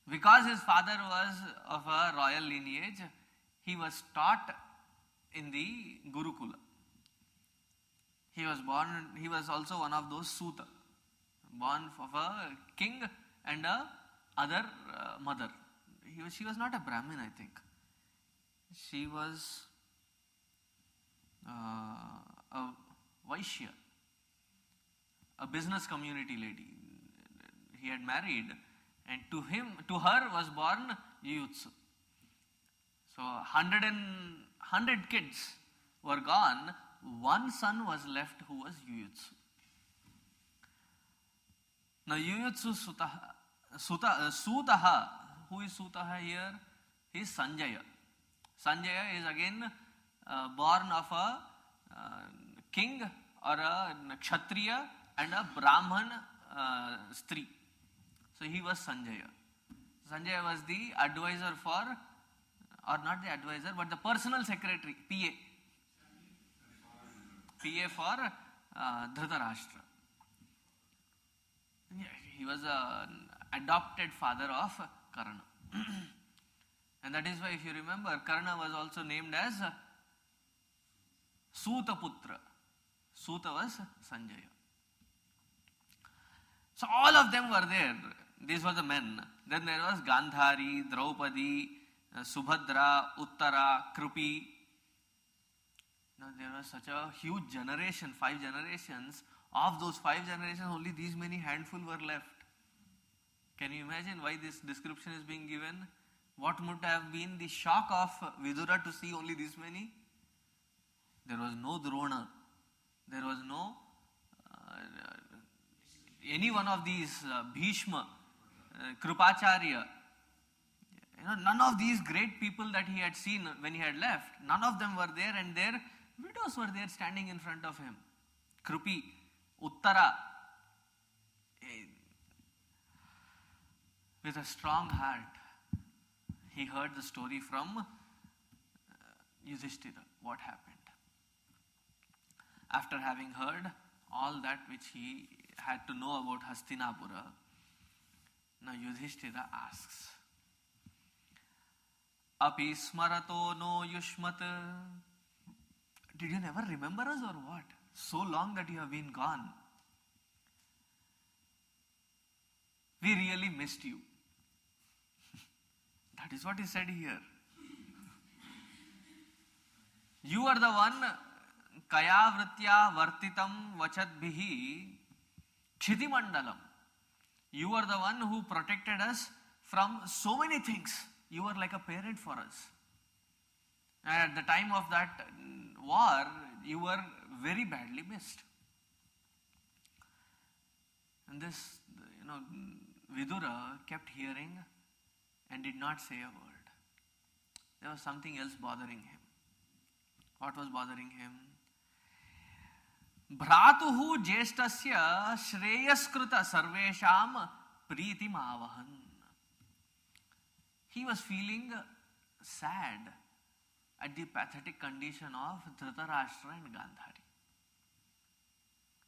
Because his father was of a royal lineage, he was taught in the Gurukula. He was also one of those Suta, born of a king and a other mother. She was not a Brahmin, I think. She was a Vaishya, a business community lady. He had married, and to her was born Yuyutsu. So 100 kids were gone. One son was left who was Yuyutsu. Now Yuyutsu Sutaha, who is Sutaha here? He is Sanjaya. Sanjaya is again born of a king or a kshatriya and a Brahman stri. So he was Sanjaya. Sanjaya was the advisor for, or not the advisor, but the personal secretary, PA. PA for Dhritarashtra. He was an adopted father of Karna. And that is why, if you remember, Karna was also named as Sutaputra. Suta was Sanjaya. So all of them were there. These were the men. Then there was Gandhari, Draupadi, Subhadra, Uttara, Krupi. Now there was such a huge generation, 5 generations. Of those 5 generations, only these many handful were left. Can you imagine why this description is being given? What would have been the shock of Vidura to see only this many? There was no Drona. There was no any one of these Bhishma, Krupacharya. None of these great people that he had seen when he had left, none of them were there, and their widows were there standing in front of him. Krupi, Uttara, with a strong heart, he heard the story from Yudhishthira, what happened. After having heard all that which he had to know about Hastinapura, now Yudhishthira asks, Api smarato no yushmat. Did you never remember us or what? So long that you have been gone. We really missed you. That is what he said here. You are the one, kaya vritya vartitam vachadbhihi kshitimandalam. You are the one who protected us from so many things. You were like a parent for us. And at the time of that war, you were very badly missed. And this, Vidura kept hearing and did not say a word. There was something else bothering him. What was bothering him? Bhratuhu jeshtasya shreyaskrita sarvesham pritim avahan. He was feeling sad at the pathetic condition of Dhritarashtra and Gandhari.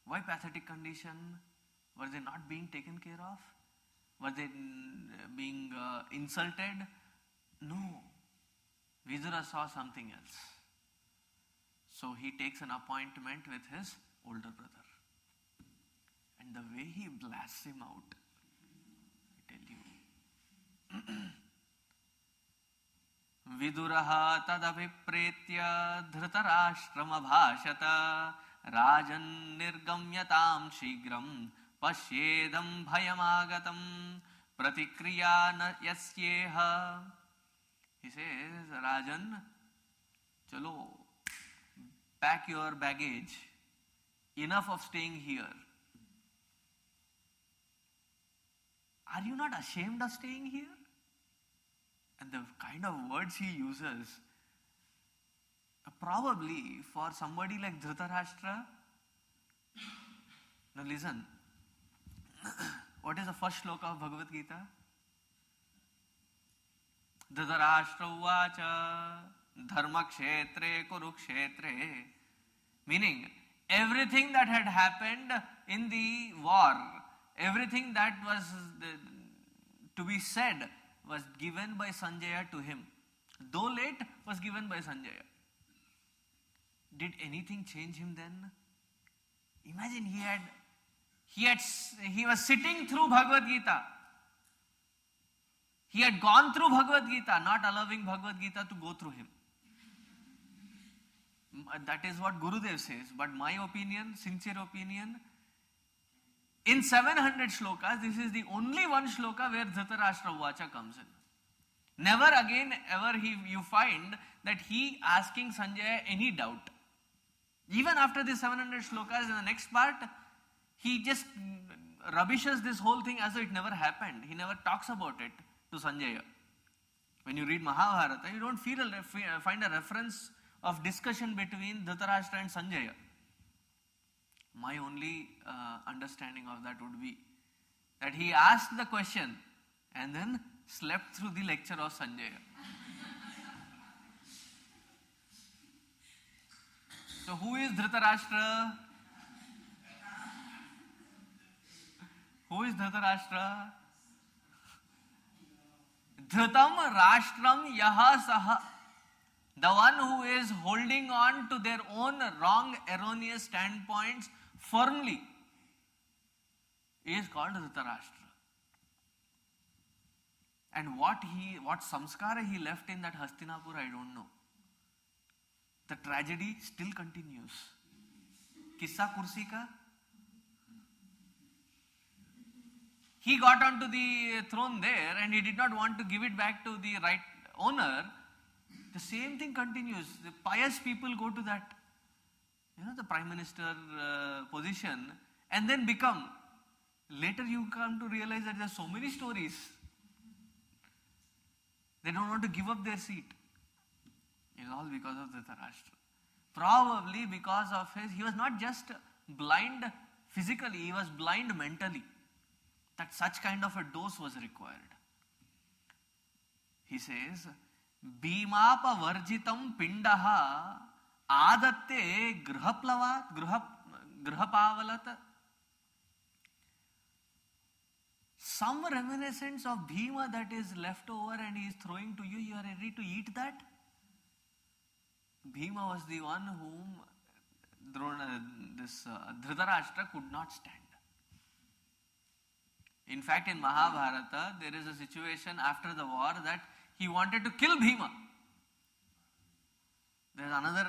Why pathetic condition? Were they not being taken care of? Were they being insulted? No. Vidura saw something else. So he takes an appointment with his older brother. And the way he blasts him out, I tell you. Viduraha tadabhipretya dhritarashtrama rajan nirgamyatam shigram pashyedam bhayamagatam pratikriya na yasyeha. He says, Rajan, chalo, pack your baggage. Enough of staying here. Are you not ashamed of staying here? And the kind of words he uses, probably for somebody like Dhritarashtra. Now listen, what is the first shloka of Bhagavad Gita? Dhritarashtra uvacha dharma kshetre kurukshetre. Meaning, everything that had happened in the war, everything that was to be said was given by Sanjaya to him. Though late, was given by Sanjaya. Did anything change him then? Imagine he was sitting through Bhagavad Gita. He had gone through Bhagavad Gita, not allowing Bhagavad Gita to go through him. That is what Gurudev says. But my opinion, sincere opinion, in 700 shlokas, this is the only one shloka where Dhritarashtra Vacha comes in. Never again ever you find that he asking Sanjaya any doubt. Even after the 700 shlokas in the next part, he just rubbishes this whole thing as though it never happened. He never talks about it to Sanjaya. When you read Mahabharata, you don't find a reference of discussion between Dhritarashtra and Sanjaya. My only understanding of that would be that he asked the question and then slept through the lecture of Sanjaya. So who is Dhritarashtra? Who is Dhritarashtra? Dhritam Rashtram Yaha Saha. The one who is holding on to their own wrong, erroneous standpoints firmly is called Dhritarashtra. And what samskara he left in that Hastinapur, I don't know. The tragedy still continues. Kissa kursi ka? He got onto the throne there and he did not want to give it back to the right owner. The same thing continues. The pious people go to that, the prime minister position and then become. Later you come to realize that there are so many stories. They don't want to give up their seat. It's all because of Dhritarashtra. Probably because of he was not just blind physically, he was blind mentally. That such kind of a dose was required. He says, Bhimapa varjitam pindaha adatte grihapavalat. Some reminiscence of Bhima that is left over and he is throwing to you, you are ready to eat that? Bhima was the one whom Dhritarashtra could not stand. In fact, in Mahabharata, there is a situation after the war that he wanted to kill Bhima. There is another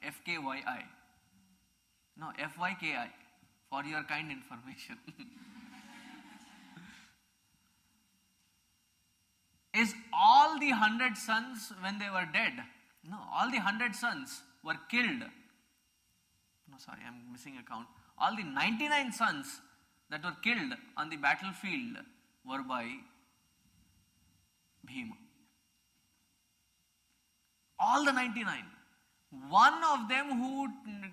FKYI. No, FYKI, for your kind information. Is all the 100 sons when they were dead? No, all the 100 sons were killed. No, sorry, I am missing a count. All the 99 sons that were killed on the battlefield were by Bhima. All the 99. One of them who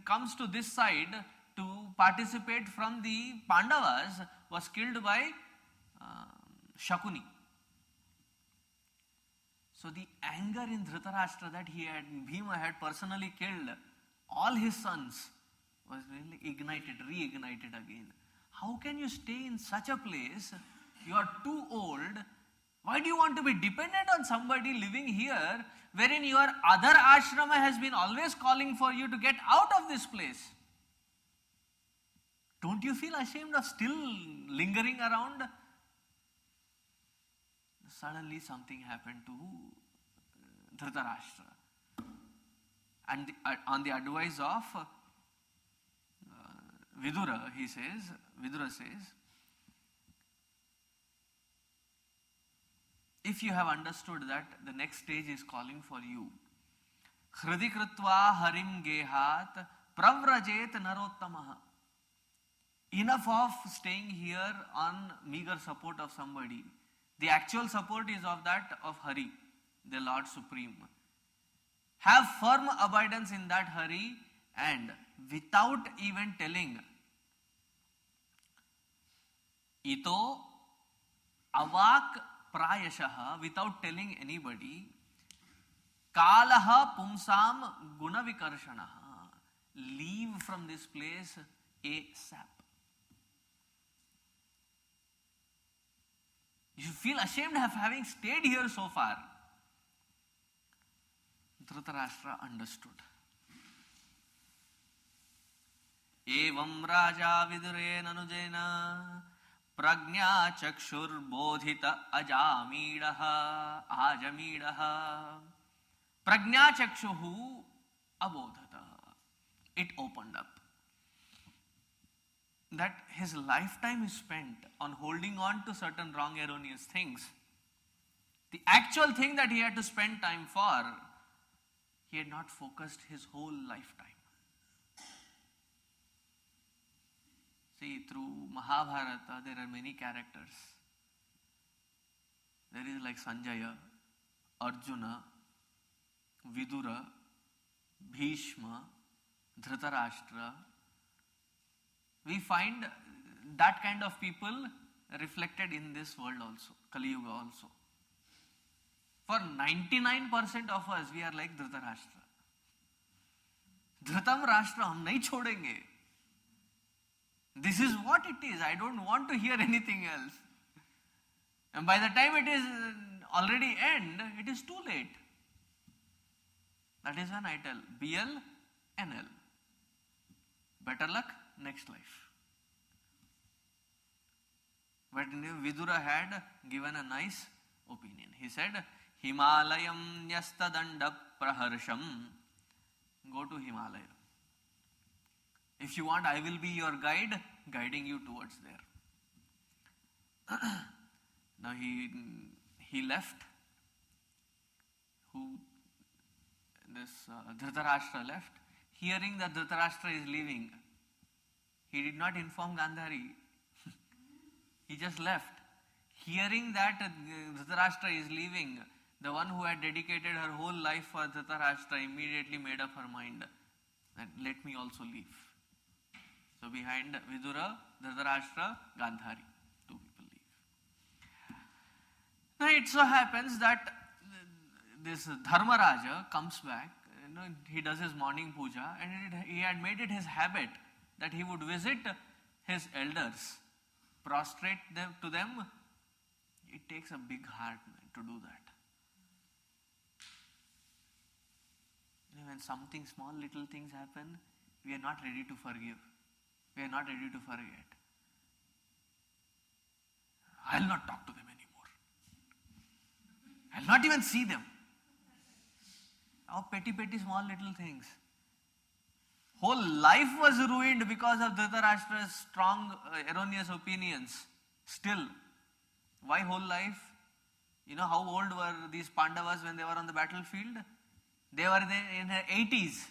comes to this side to participate from the Pandavas was killed by Shakuni. So the anger in Dhritarashtra that Bhima had personally killed all his sons was really reignited again. How can you stay in such a place? You are too old. Why do you want to be dependent on somebody living here wherein your other ashrama has been always calling for you to get out of this place? Don't you feel ashamed of still lingering around? Suddenly something happened to Dhritarashtra. And on the advice of Vidura says, if you have understood that the next stage is calling for you, Hridi krutva harim gehat pravrajet narottamaha. Enough of staying here on meager support of somebody. The actual support is of Hari, the Lord Supreme. Have firm abidance in that Hari and without even telling, ito avak prayashaha, without telling anybody, kalaha pumsam gunavikarshanaha, leave from this place ASAP. You feel ashamed of having stayed here so far. Dhritarashtra understood. Evam raja vidure nanujena pragnya chakshur bodhita ajamiraha. Pragnya chakshuhu abodhata. It opened up. That his lifetime is spent on holding on to certain wrong, erroneous things. The actual thing that he had to spend time for, he had not focused his whole lifetime. See, through Mahabharata, there are many characters. There is like Sanjaya, Arjuna, Vidura, Bhishma, Dhritarashtra. We find that kind of people reflected in this world also, Kali Yuga also. For 99% of us, we are like Dhritarashtra. Dhritam Rashtra, hum nahi chodenge. This is what it is. I don't want to hear anything else. And by the time it is already end, it is too late. That is when I tell BL, NL. Better luck, next life. But Vidura had given a nice opinion. He said, Himalayam nyastadanda praharsham. Go to Himalaya. If you want, I will be your guide, guiding you towards there. Now he left. Dhritarashtra left. Hearing that Dhritarashtra is leaving, he did not inform Gandhari. He just left. Hearing that Dhritarashtra is leaving, the one who had dedicated her whole life for Dhritarashtra immediately made up her mind that let me also leave. So behind Vidura, Dhritarashtra, Gandhari, two people leave. Now it so happens that this Dharmaraja comes back, he does his morning puja, and he had made it his habit that he would visit his elders, prostrate to them. It takes a big heart, man, to do that. When something small, little things happen, we are not ready to forgive. We are not ready to forget. I'll not talk to them anymore. I'll not even see them. How petty, small little things. Whole life was ruined because of Dhritarashtra's strong, erroneous opinions. Still, why whole life? You know how old were these Pandavas when they were on the battlefield? They were in their 80s.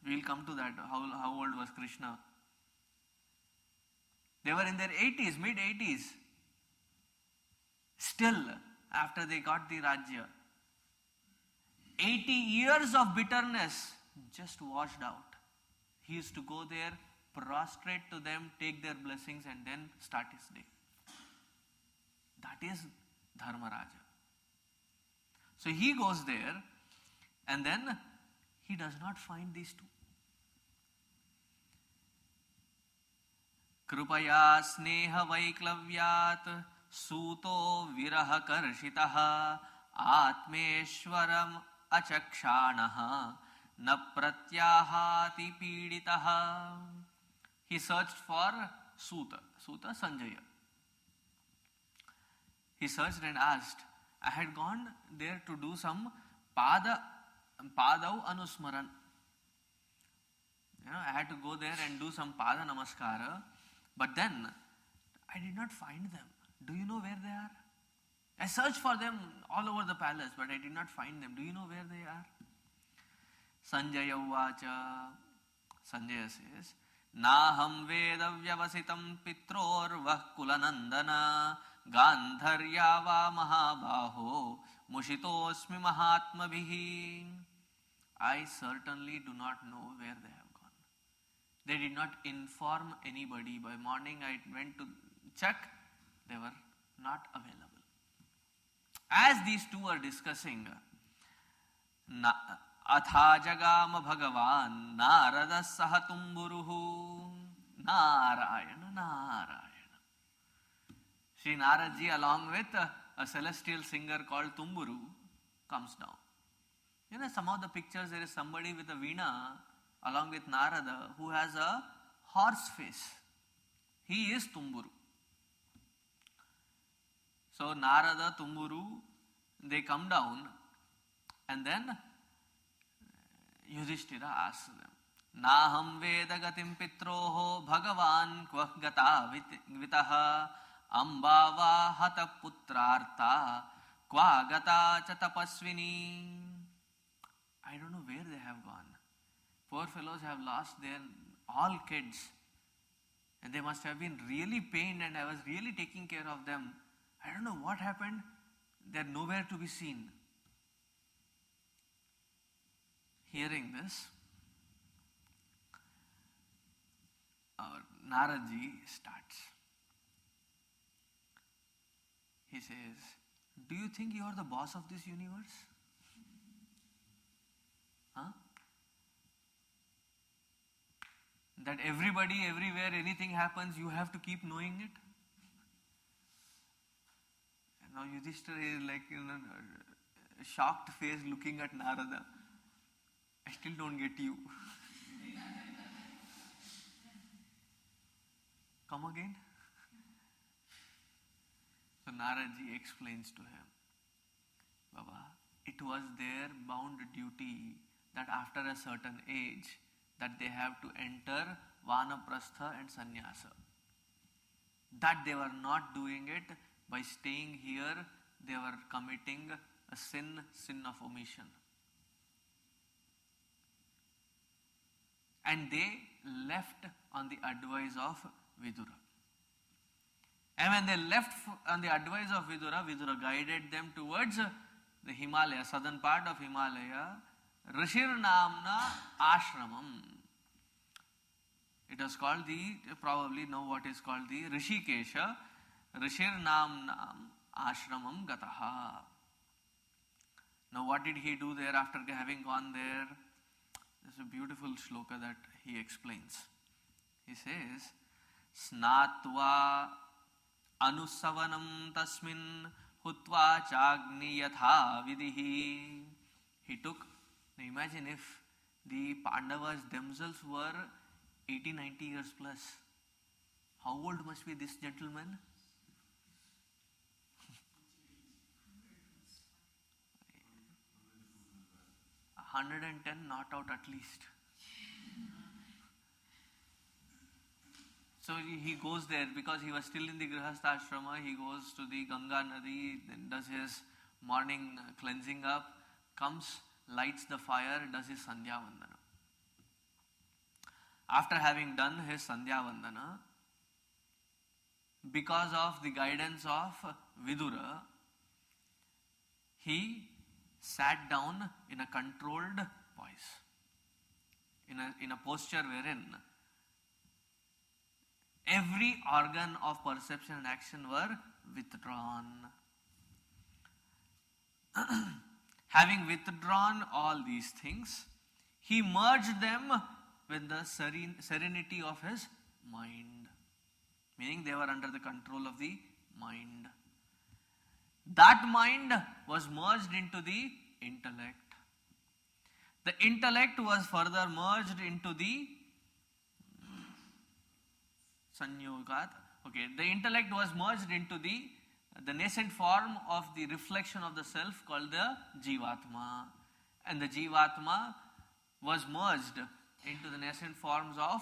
We'll come to that. How old was Krishna? They were in their 80s, mid 80s. Still, after they got the Rajya, 80 years of bitterness just washed out. He used to go there, prostrate to them, take their blessings, and then start his day. That is Dharmaraja. So he goes there, and then he does not find these two. Krupaya sneha vaiklavyat suto viraha karshitaha atmeshwaram achakshanaha na pratyahati piditaha. He searched for Suta Sanjaya. He searched and asked, I had gone there to do some Padav Anusmaran. I had to go there and do some Pada Namaskara, but then I did not find them. Do you know where they are? I searched for them all over the palace, but I did not find them. Do you know where they are? Sanjaya Uvacha. Sanjaya says, Naham Veda Vyavasitam Pitrorvah Kulanandana Gandharyava Mahabaho Mushitosmi Mahatmabhihi. I certainly do not know where they have gone. They did not inform anybody. By morning I went to check, they were not available. As these two are discussing, Atha Jagama Bhagavan Narada Sahatumburuhu Narayana. Sri Naradji, along with a celestial singer called Tumburu, comes down. Some of the pictures there is somebody with a veena along with Narada, who has a horse face. He is Tumburu. So Narada, Tumburu, they come down, and then Yudhishthira asks them, Naham Veda Gatim Pitroho Bhagavan Kvah Gata Vitaha Ambava Hata Putrartha Kwa Gata Chatapasvini. I don't know where they have gone. Poor fellows have lost their all kids. And they must have been really pained, and I was really taking care of them. I don't know what happened. They're nowhere to be seen. Hearing this, Naradji starts. He says, do you think you are the boss of this universe? Huh? That everybody, everywhere, anything happens, you have to keep knowing it? And now Yudhishthira is like a shocked face looking at Narada. I still don't get you. Come again? So Naradji explains to him, Baba, it was their bound duty that after a certain age that they have to enter Vanaprastha and Sannyasa. That they were not doing it by staying here, they were committing a sin of omission. And they left on the advice of Vidura. And when they left on the advice of Vidura, Vidura guided them towards the Himalaya, southern part of Himalaya, Rishir Namna Ashramam. It was called probably know what is called the Rishikesha, Rishir Namnam Ashramam Gataha. Now what did he do there after having gone there? There's a beautiful shloka that he explains. He says, Snatva anusavanam tasmin hutva chagni yatha vidihi. He took, now imagine if the Pandavas themselves were 80-90 years plus. How old must be this gentleman? 110 not out at least. So he goes there because he was still in the Grihastha Ashrama. He goes to the Ganga Nadi, then does his morning cleansing up, comes, lights the fire, does his Sandhya Vandana. After having done his Sandhya Vandana, because of the guidance of Vidura, he sat down in a controlled poise, in a posture wherein every organ of perception and action were withdrawn. Having withdrawn all these things, he merged them with the serenity of his mind, meaning they were under the control of the mind. That mind was merged into the intellect. The intellect was further merged into the Sanyogat. Okay, the intellect was merged into the nascent form of the reflection of the self called the Jivatma. And the Jivatma was merged into the nascent forms of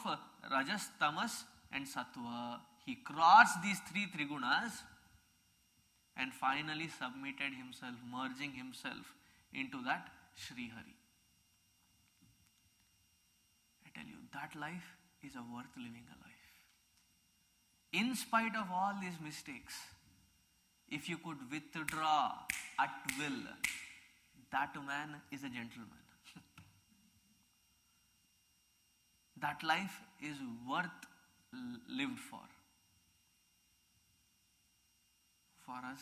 Rajas, Tamas and Sattva. He crossed these three Trigunas and finally submitted himself, merging himself into that Sri Hari. I tell you, that life is a worth living a life. In spite of all these mistakes, if you could withdraw at will, that man is a gentleman. That life is worth lived for. For us,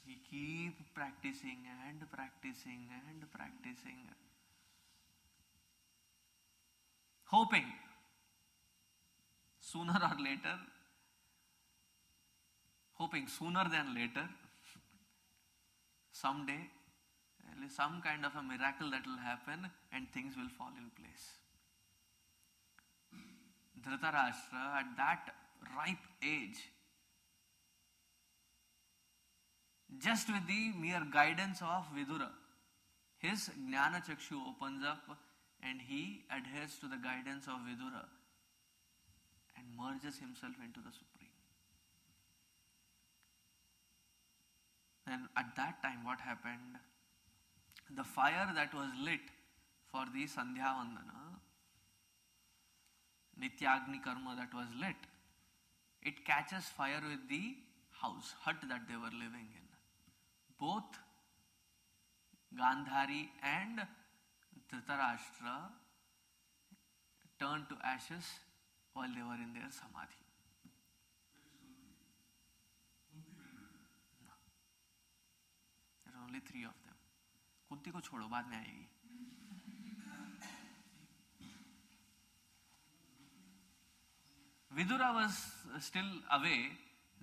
we keep practicing and practicing and practicing, hoping sooner than later, someday some kind of a miracle that will happen and things will fall in place. Dhritarashtra at that ripe age, just with the mere guidance of Vidura, his Jnana Chakshu opens up and he adheres to the guidance of Vidura and merges himself into the Supreme. And at that time what happened? The fire that was lit for the Sandhya Vandana, Nityagni Karma that was lit, it catches fire with the hut that they were living in. Both Gandhari and Dhritarashtra turned to ashes while they were in their samadhi. No. There are only 3 of them. Kunti ko छोड़ो, बाद में आएगी. Vidura was still away.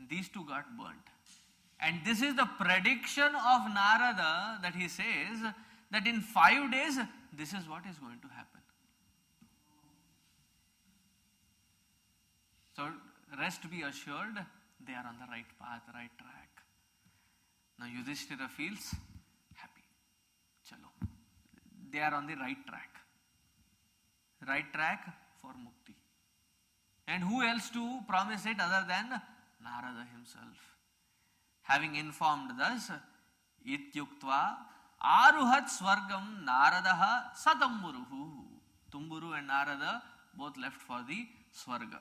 These 2 got burnt. And this is the prediction of Narada, that he says that in 5 days, this is what is going to happen. So rest be assured, they are on the right path, right track. Now Yudhishthira feels happy. Chalo. They are on the right track. Right track for mukti. And who else to promise it other than Narada himself? Having informed thus, Ityuktva Aruhat Swargam Naradaha Satamburuhu. Tumburu and Narada both left for the Swarga.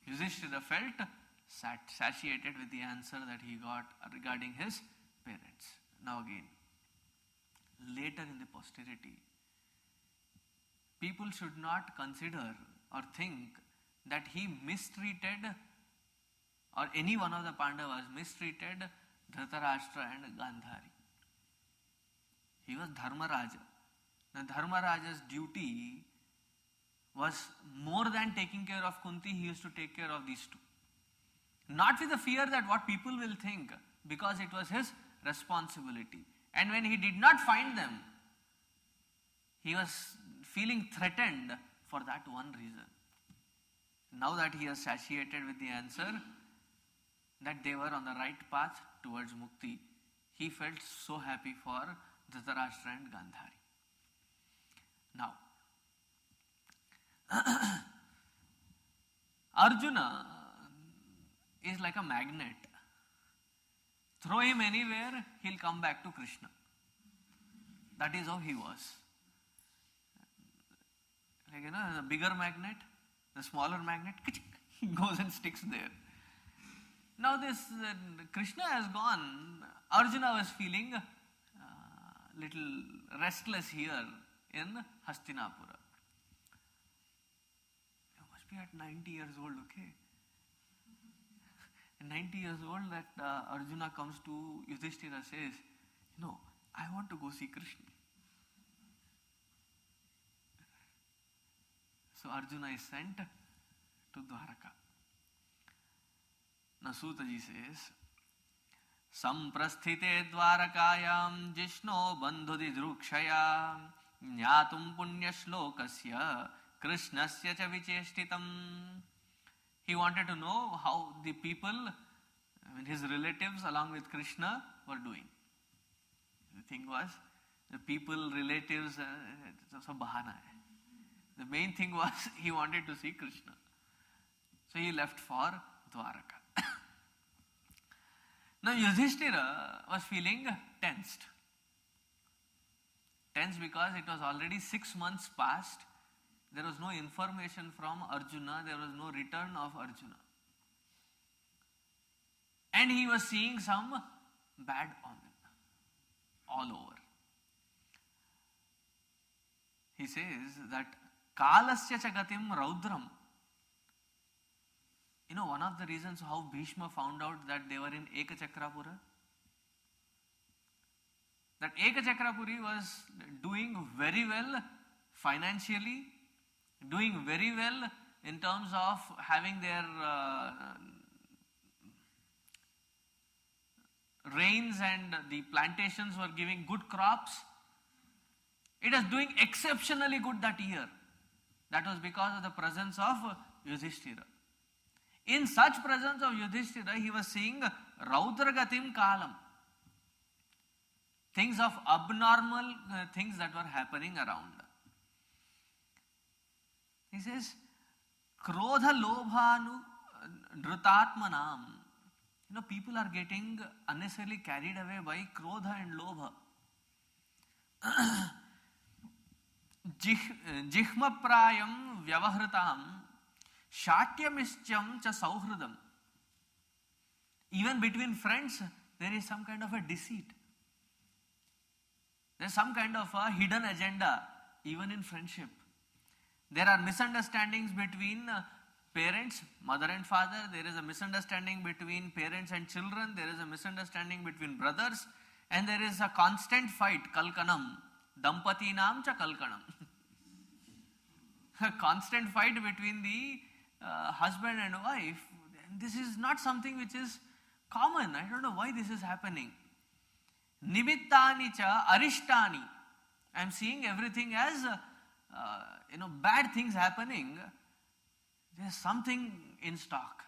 Yudhishthira felt satiated with the answer that he got regarding his parents. Now again, later in the posterity, people should not consider or think that he mistreated, or any one of the Pandavas mistreated Dhritarashtra and Gandhari. He was Dharmaraja. Now Dharmaraja's duty was more than taking care of Kunti, he used to take care of these 2. Not with the fear that what people will think, because it was his responsibility. And when he did not find them, he was feeling threatened for that one reason. Now that he has satiated with the answer that they were on the right path towards mukti, he felt so happy for Dhritarashtra and Gandhari. Now, Arjuna is like a magnet. Throw him anywhere, he'll come back to Krishna. That is how he was. Like, the bigger magnet, the smaller magnet, he goes and sticks there. Now this Krishna has gone, Arjuna was feeling little restless here in Hastinapura. You must be at 90 years old, okay? 90 years old, that Arjuna comes to Yudhishthira, says, I want to go see Krishna. So Arjuna is sent to Dwaraka. Nasutaji says, Samprasthite Dwarakayam Jishno Bandhudi Drukshaya Nyatum Punya Shlokasya Krishnasya cha Vicheshtitam. He wanted to know how the people, his relatives along with Krishna, were doing. The thing was, the people, relatives, it's a bahana hai. The main thing was, he wanted to see Krishna. So he left for Dwaraka. Now Yudhishthira was feeling tensed. Tense because it was already 6 months past. There was no information from Arjuna. There was no return of Arjuna. And he was seeing some bad omen all over. He says that Kalasya Chagatim Raudram. One of the reasons how Bhishma found out that they were in Ekachakrapura, that Ekachakrapuri was doing very well financially, doing very well in terms of having their rains and the plantations were giving good crops. It was doing exceptionally good that year. That was because of the presence of Yudhishthira. In such presence of Yudhishthira, he was seeing Raudragatim Kalam. Things of abnormal things that were happening around. He says, Krodha Lobhanu Dhrutatmanam. People are getting unnecessarily carried away by Krodha and Lobha. Jihma Prayam Vyavahritam Shatyamischam cha Sauhridam. Even between friends, there is some kind of a deceit. There is some kind of a hidden agenda, even in friendship. There are misunderstandings between parents, mother and father. There is a misunderstanding between parents and children. There is a misunderstanding between brothers. And there is a constant fight, kalkanam. Dampati nam cha kalkanam. A constant fight between the husband and wife. And this is not something which is common. I don't know why this is happening. Nimittani cha arishtani. I am seeing everything as bad things happening. There's something in stock.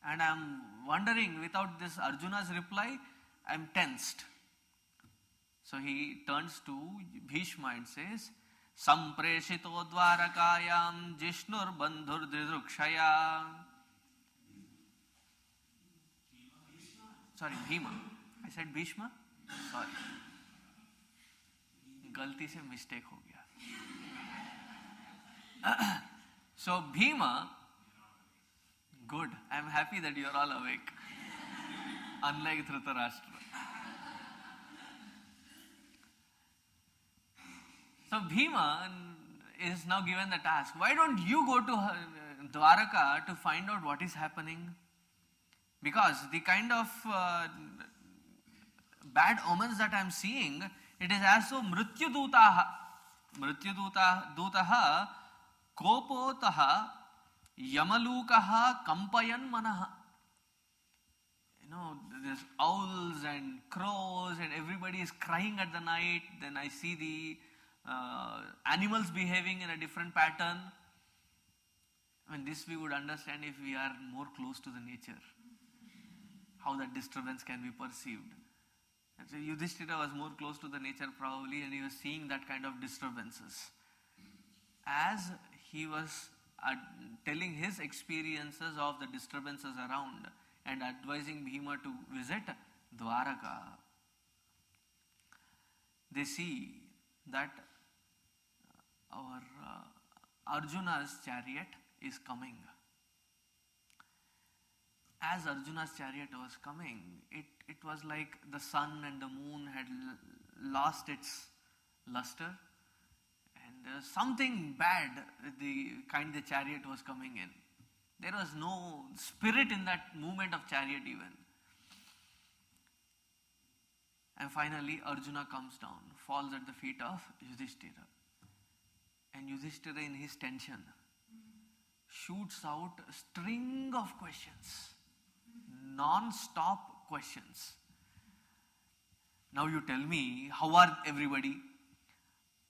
And I am wondering, without this Arjuna's reply, I am tensed. So he turns to Bhishma and says, Sampreshito dvarakayam jishnur bandhur dridrukshaya. Sorry, Bhima. I said Bhishma? Sorry. Galti se mistake ho gaya. So Bhima, good. I am happy that you are all awake. Unlike Dhritarashtra. So Bhima is now given the task. Why don't you go to Dwaraka to find out what is happening? Because the kind of bad omens that I am seeing, it is as though Mrityudutaha Kopotaha Yamalukaha Kampayan Manaha. There's owls and crows and everybody is crying at the night. Then I see the animals behaving in a different pattern. This we would understand if we are more close to the nature. How that disturbance can be perceived. And so Yudhishthira was more close to the nature probably, and he was seeing that kind of disturbances. As he was telling his experiences of the disturbances around and advising Bhima to visit Dwaraka, they see that our Arjuna's chariot is coming. As Arjuna's chariot was coming, it was like the sun and the moon had lost its luster, and something bad the kind the chariot was coming in. There was no spirit in that movement of chariot even. And finally Arjuna comes down, falls at the feet of Yudhishthira. And Yudhishthira, in his tension, shoots out a string of questions. Non-stop questions. Now you tell me, how are everybody?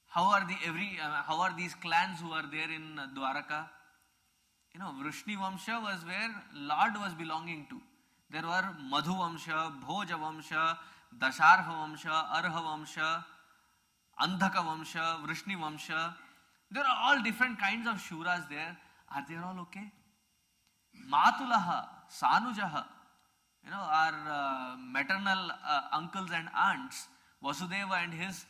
How are these clans who are there in Dwaraka? Vrishni Vamsha was where Lord was belonging to. There were Madhu Vamsha, Bhoja Vamsha, Dasharha Vamsha, Arha Vamsha, Andhaka Vamsha, Vrishni Vamsha. There are all different kinds of Shuras there. Are they all okay? Matulaha, Sanujaha, our maternal uncles and aunts, Vasudeva and his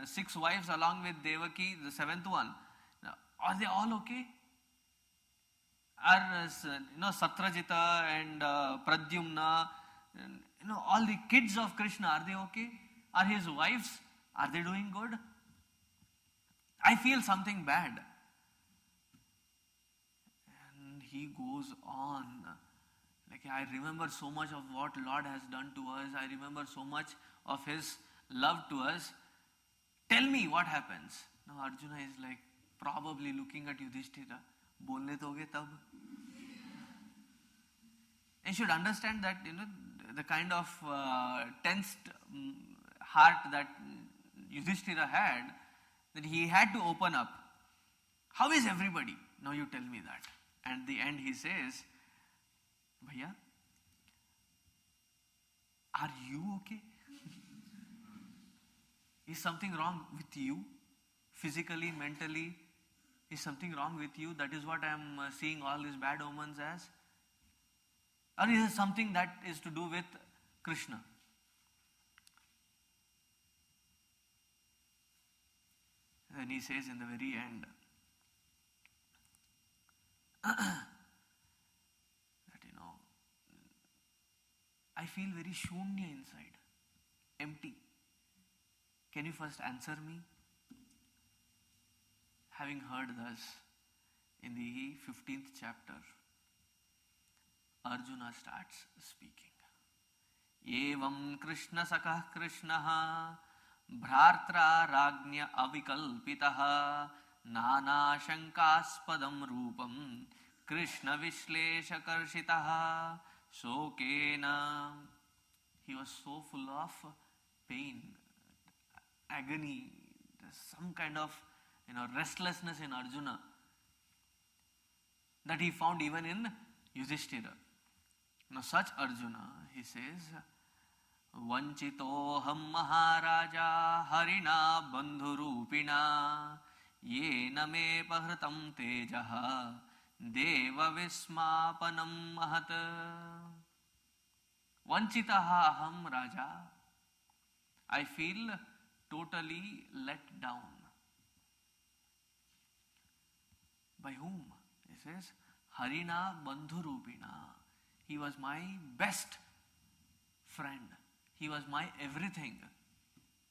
6 wives along with Devaki, the 7th one. Are they all okay? Are Satrajita and Pradyumna, all the kids of Krishna, are they okay? Are his wives, are they doing good? I feel something bad. And he goes on. I remember so much of what Lord has done to us. I remember so much of his love to us. Tell me what happens. Now Arjuna is probably looking at Yudhishthira. Bolne toge tab. You should understand that the kind of tensed heart that Yudhishthira had, that he had to open up. How is everybody? Now you tell me that. And at the end he says, Bhaiya, are you okay? Is something wrong with you? Physically, mentally? Is something wrong with you? That is what I am seeing all these bad omens as? Or is it something that is to do with Krishna? Then he says in the very end, that I feel very shunya inside, empty. Can you first answer me? Having heard thus, in the 15th chapter, Arjuna starts speaking. Evam Krishna Sakah Krishnaha Bhrartra Ragnya Avikalpitaha Nana Shankaspadam Rupam Krishna Vishlesha Karshitaha Shokena. He was so full of pain, agony, some kind of restlessness in Arjuna that he found even in Yudhishthira. Now such Arjuna, he says, Vanchitoham Maharaja Harina Bandhurupina Yena me pahratam tejaha Deva Vismapanam Mahat. Vanchitaha aham Raja. I feel totally let down. By whom? He says, Harina Bandhurupina. He was my best friend. He was my everything.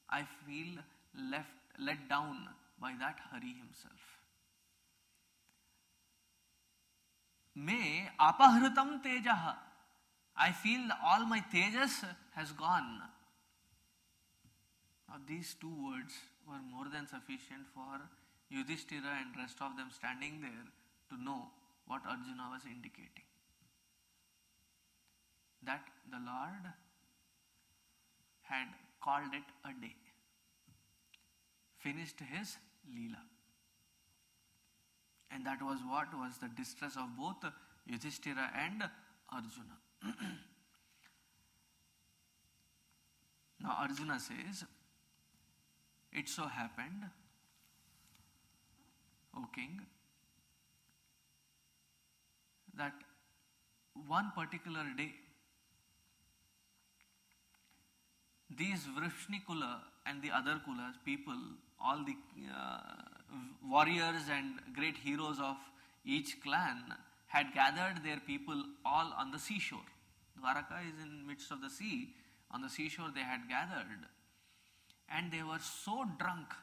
I feel let down by that Hari himself. Me apahritam tejaha. I feel all my tejas has gone. Now these two words were more than sufficient for Yudhishthira and rest of them standing there to know what Arjuna was indicating. That the Lord had called it a day, finished his Leela. And that was what was the distress of both Yudhishthira and Arjuna. Now Arjuna says, it so happened, O king, that one particular day, these Vrishnikula and the other kulas, people, all the warriors and great heroes of each clan had gathered their people all on the seashore. Dwaraka is in midst of the sea. On the seashore they had gathered, and they were so drunk.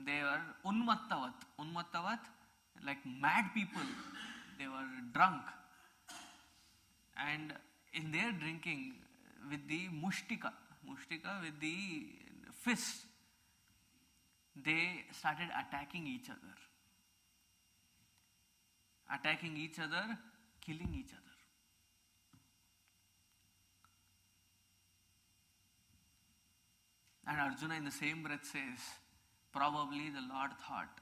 They were unmattavat, like mad people. They were drunk, and in their drinking with the mushtika with the fist, they started attacking each other, killing each other. And Arjuna in the same breath says, probably the Lord thought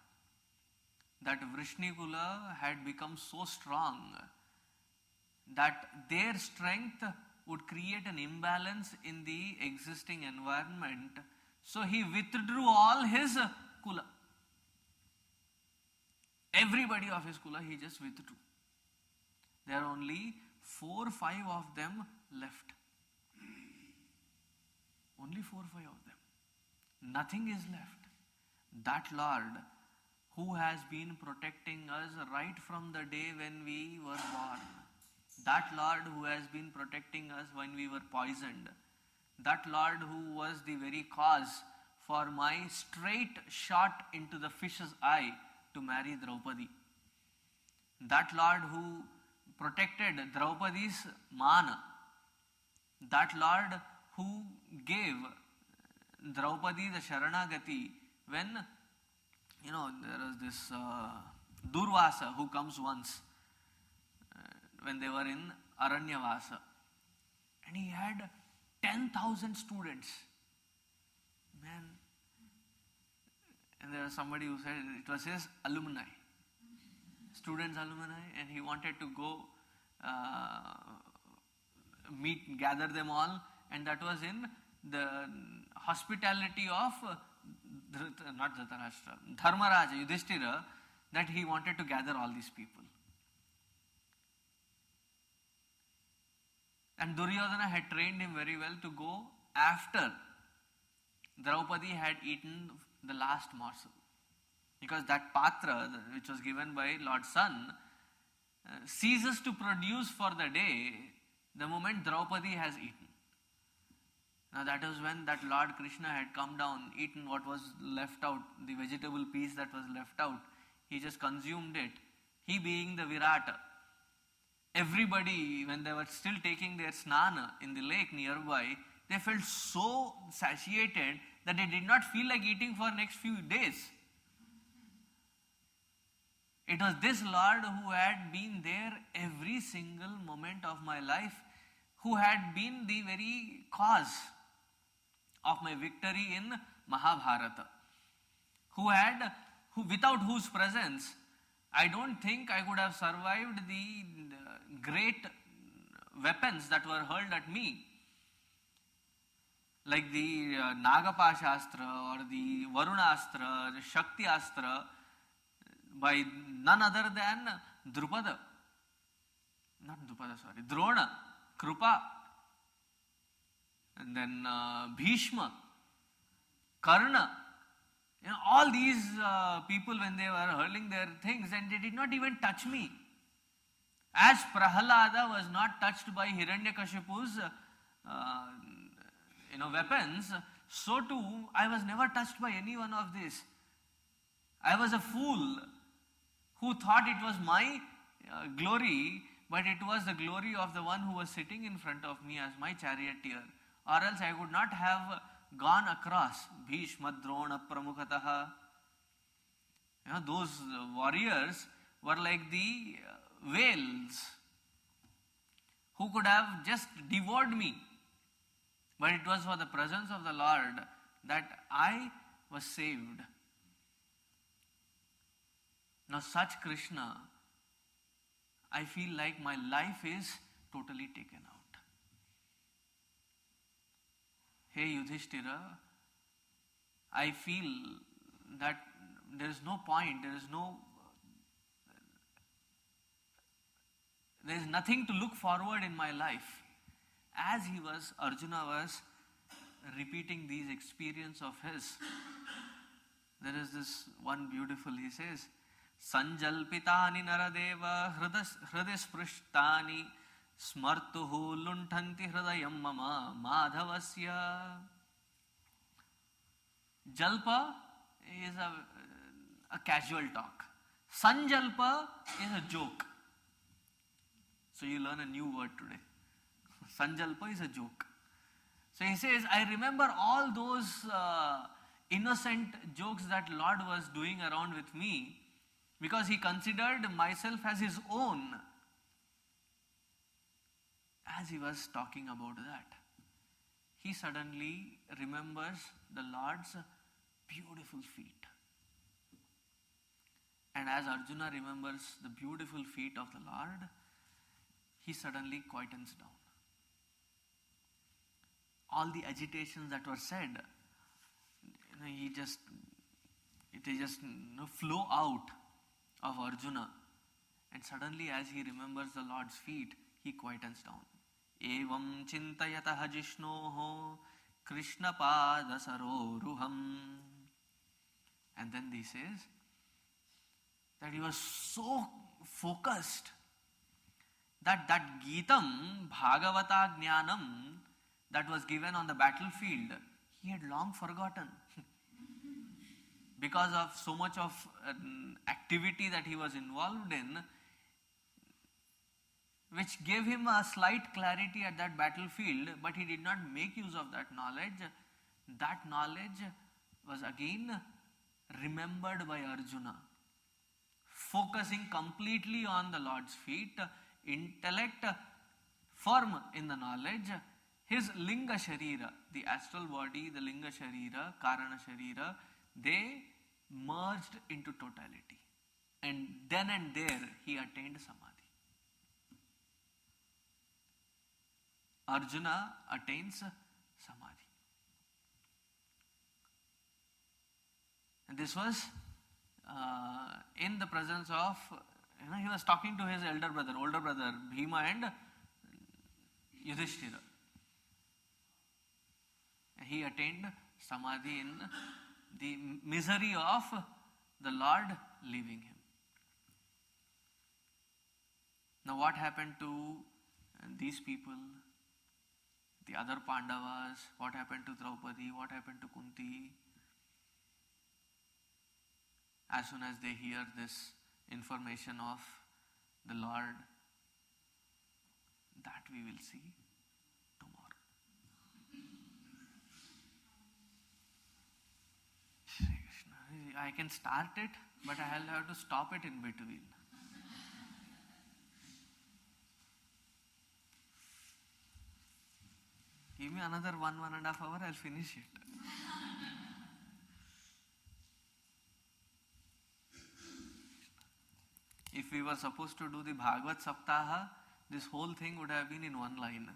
that Vrishnikula had become so strong that their strength would create an imbalance in the existing environment. So he withdrew all his kula. Everybody of his kula he just withdrew. There are only 4 or 5 of them left. Only 4 or 5 of them. Nothing is left. That Lord who has been protecting us right from the day when we were born, that Lord who has been protecting us when we were poisoned, that Lord who was the very cause for my straight shot into the fish's eye to marry Draupadi, that Lord who protected Draupadi's man, that Lord who gave Draupadi the Sharanagati when, there was this Durvasa who comes once when they were in Aranyavasa. And he had 10,000 students. Man. And there was somebody who said it was his alumni. Students' alumni. And he wanted to go gather them all. And that was in the hospitality of not Dhritarashtra, Dharmaraja, Yudhishthira, that he wanted to gather all these people. And Duryodhana had trained him very well to go after Draupadi had eaten the last morsel. Because that patra, which was given by Lord Sun, ceases to produce for the day the moment Draupadi has eaten. Now that is when that Lord Krishna had come down, eaten what was left out, the vegetable piece that was left out. He just consumed it. He being the Virata. Everybody, when they were still taking their snana in the lake nearby, they felt so satiated that they did not feel like eating for next few days. It was this Lord who had been there every single moment of my life, who had been the very cause of my victory in Mahabharata, who without whose presence I don't think I could have survived the great weapons that were hurled at me, like the Nagapashastra or the Varunastra, the Shakti Astra, by none other than Drona, Krupa, and then Bhishma, Karna. All these people, when they were hurling their things, and they did not even touch me. As Prahalada was not touched by Hiranyakashipu's weapons, so too I was never touched by any one of this. I was a fool who thought it was my glory, but it was the glory of the one who was sitting in front of me as my charioteer. Or else I would not have gone across Bhishma, Drona, Pramukataha. Those warriors were like the whales who could have just devoured me. But it was for the presence of the Lord that I was saved. Now such Krishna, I feel like my life is totally taken out. Hey Yudhishthira, I feel that there is no point, there is nothing to look forward in my life. As Arjuna was repeating these experiences of his, there is this one beautiful, he says, Sanjalpitani naradeva hridisprushtani smartuhu lunthanti hridayam mama madhavasya. Jalpa is a casual talk. Sanjalpa is a joke. So you learn a new word today. Sanjalpa is a joke. So he says, I remember all those innocent jokes that Lord was doing around with me, because he considered myself as his own. As he was talking about that, he suddenly remembers the Lord's beautiful feet. And as Arjuna remembers the beautiful feet of the Lord, he suddenly quietens down. All the agitations that were said, they just flow out of Arjuna. And suddenly, as he remembers the Lord's feet, he quietens down. Evam chintayataha jishnoho Krishna pada saroruham. And then he says that he was so focused that Geetam, Bhagavata Jnanam that was given on the battlefield, he had long forgotten. Because of so much of activity that he was involved in, which gave him a slight clarity at that battlefield, but he did not make use of that knowledge. That knowledge was again remembered by Arjuna. Focusing completely on the Lord's feet, intellect firm in the knowledge, his linga sharira, the astral body, the linga sharira, karana sharira, they merged into totality. And then and there he attained samadhi. Arjuna attains samadhi. And this was in the presence of, he was talking to his older brother Bhima and Yudhishthira. He attained samadhi in the misery of the Lord leaving him. Now what happened to these people, the other Pandavas? What happened to Draupadi? What happened to Kunti? As soon as they hear this information of the Lord, that we will see tomorrow. Shri Krishna. I can start it, but I will have to stop it in between. Give me another 1.5 hours, I'll finish it. If we were supposed to do the Bhagavad Saptaha, this whole thing would have been in one line.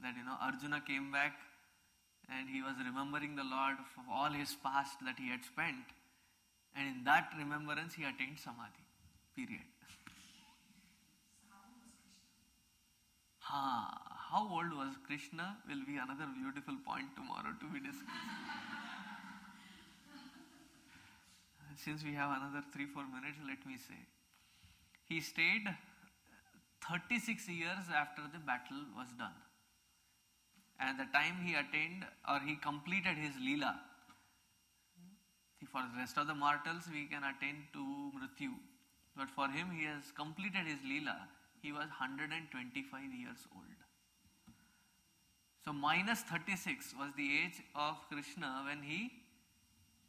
That, Arjuna came back and he was remembering the Lord for all his past that he had spent. And in that remembrance, he attained samadhi. Period. How old was Krishna will be another beautiful point tomorrow to be discussed. Since we have another 3-4 minutes, let me say. He stayed 36 years after the battle was done. And the time he attained or he completed his Leela. See, for the rest of the mortals, we can attain to Mrityu. But for him, he has completed his Leela. He was 125 years old. So minus 36 was the age of Krishna when he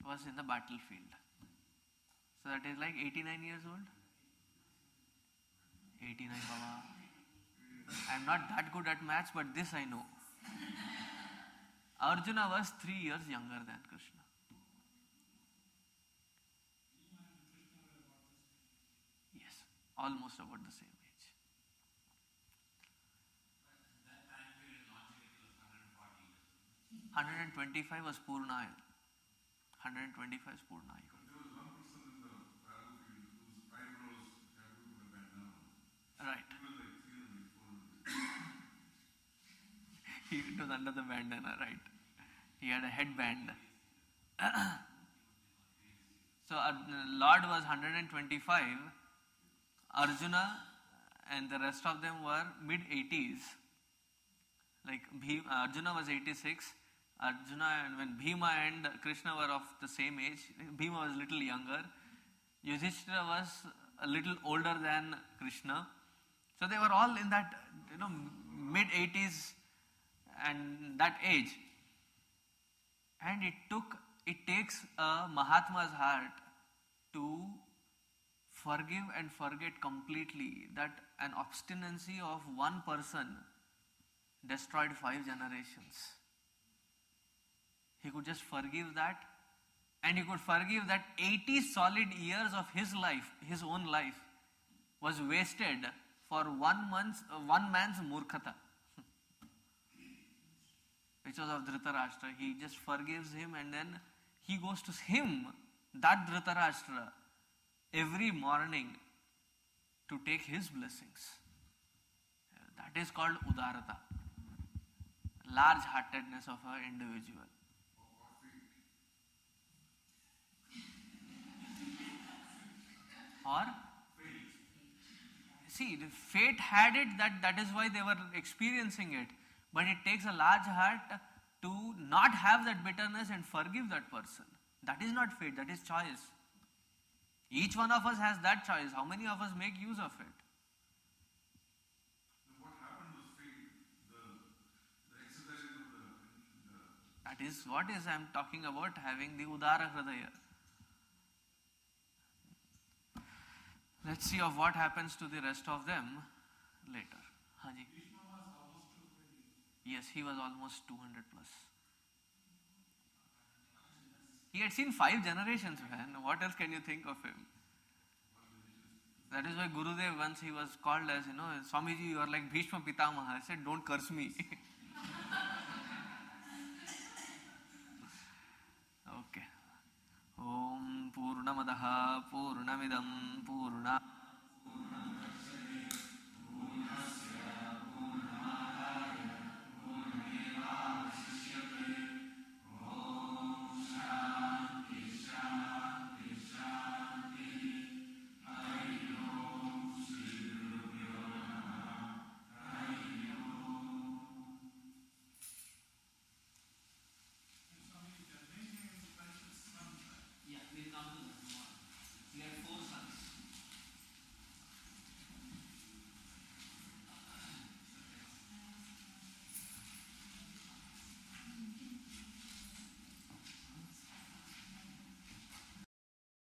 was in the battlefield. So that is like 89 years old. 89, Baba. I am not that good at maths, but this I know. Arjuna was 3 years younger than Krishna. Yes, almost about the same age. That time period logically was 140. 125 was Purna. 125 is Purna. There was one person in the battlefield whose eyebrows had to have been down. Right. He was like 300, 400. He was under the bandana, right? He had a headband. So Lord was 125. Arjuna and the rest of them were mid-80s. Like Arjuna was 86. And when Bhima and Krishna were of the same age, Bhima was a little younger. Yudhishthira was a little older than Krishna. So they were all in that, mid-80s and that age. And it takes a Mahatma's heart to forgive and forget completely that an obstinacy of one person destroyed 5 generations. He could just forgive that, and he could forgive that 80 solid years of his life, his own life, was wasted for one man's murkhata, which was of Dhritarashtra. He just forgives him, and then he goes to him, that Dhritarashtra, every morning to take his blessings. That is called udarata, large-heartedness of an individual. Or see, the fate had it that is why they were experiencing it. But it takes a large heart to not have that bitterness and forgive that person. That is not fate, that is choice. Each one of us has that choice. How many of us make use of it? What happened was fate, the exercising of the That is what is I am talking about, having the Udara Hridaya. Let's see of what happens to the rest of them later. Haji. Yes, he was almost 200 plus. He had seen 5 generations, man. What else can you think of him? That is why Gurudev, once he was called as, Swamiji, you are like Bhishma Pitamaha. I said, don't curse me. Okay. Om Purnamadaha Purnamidam Purna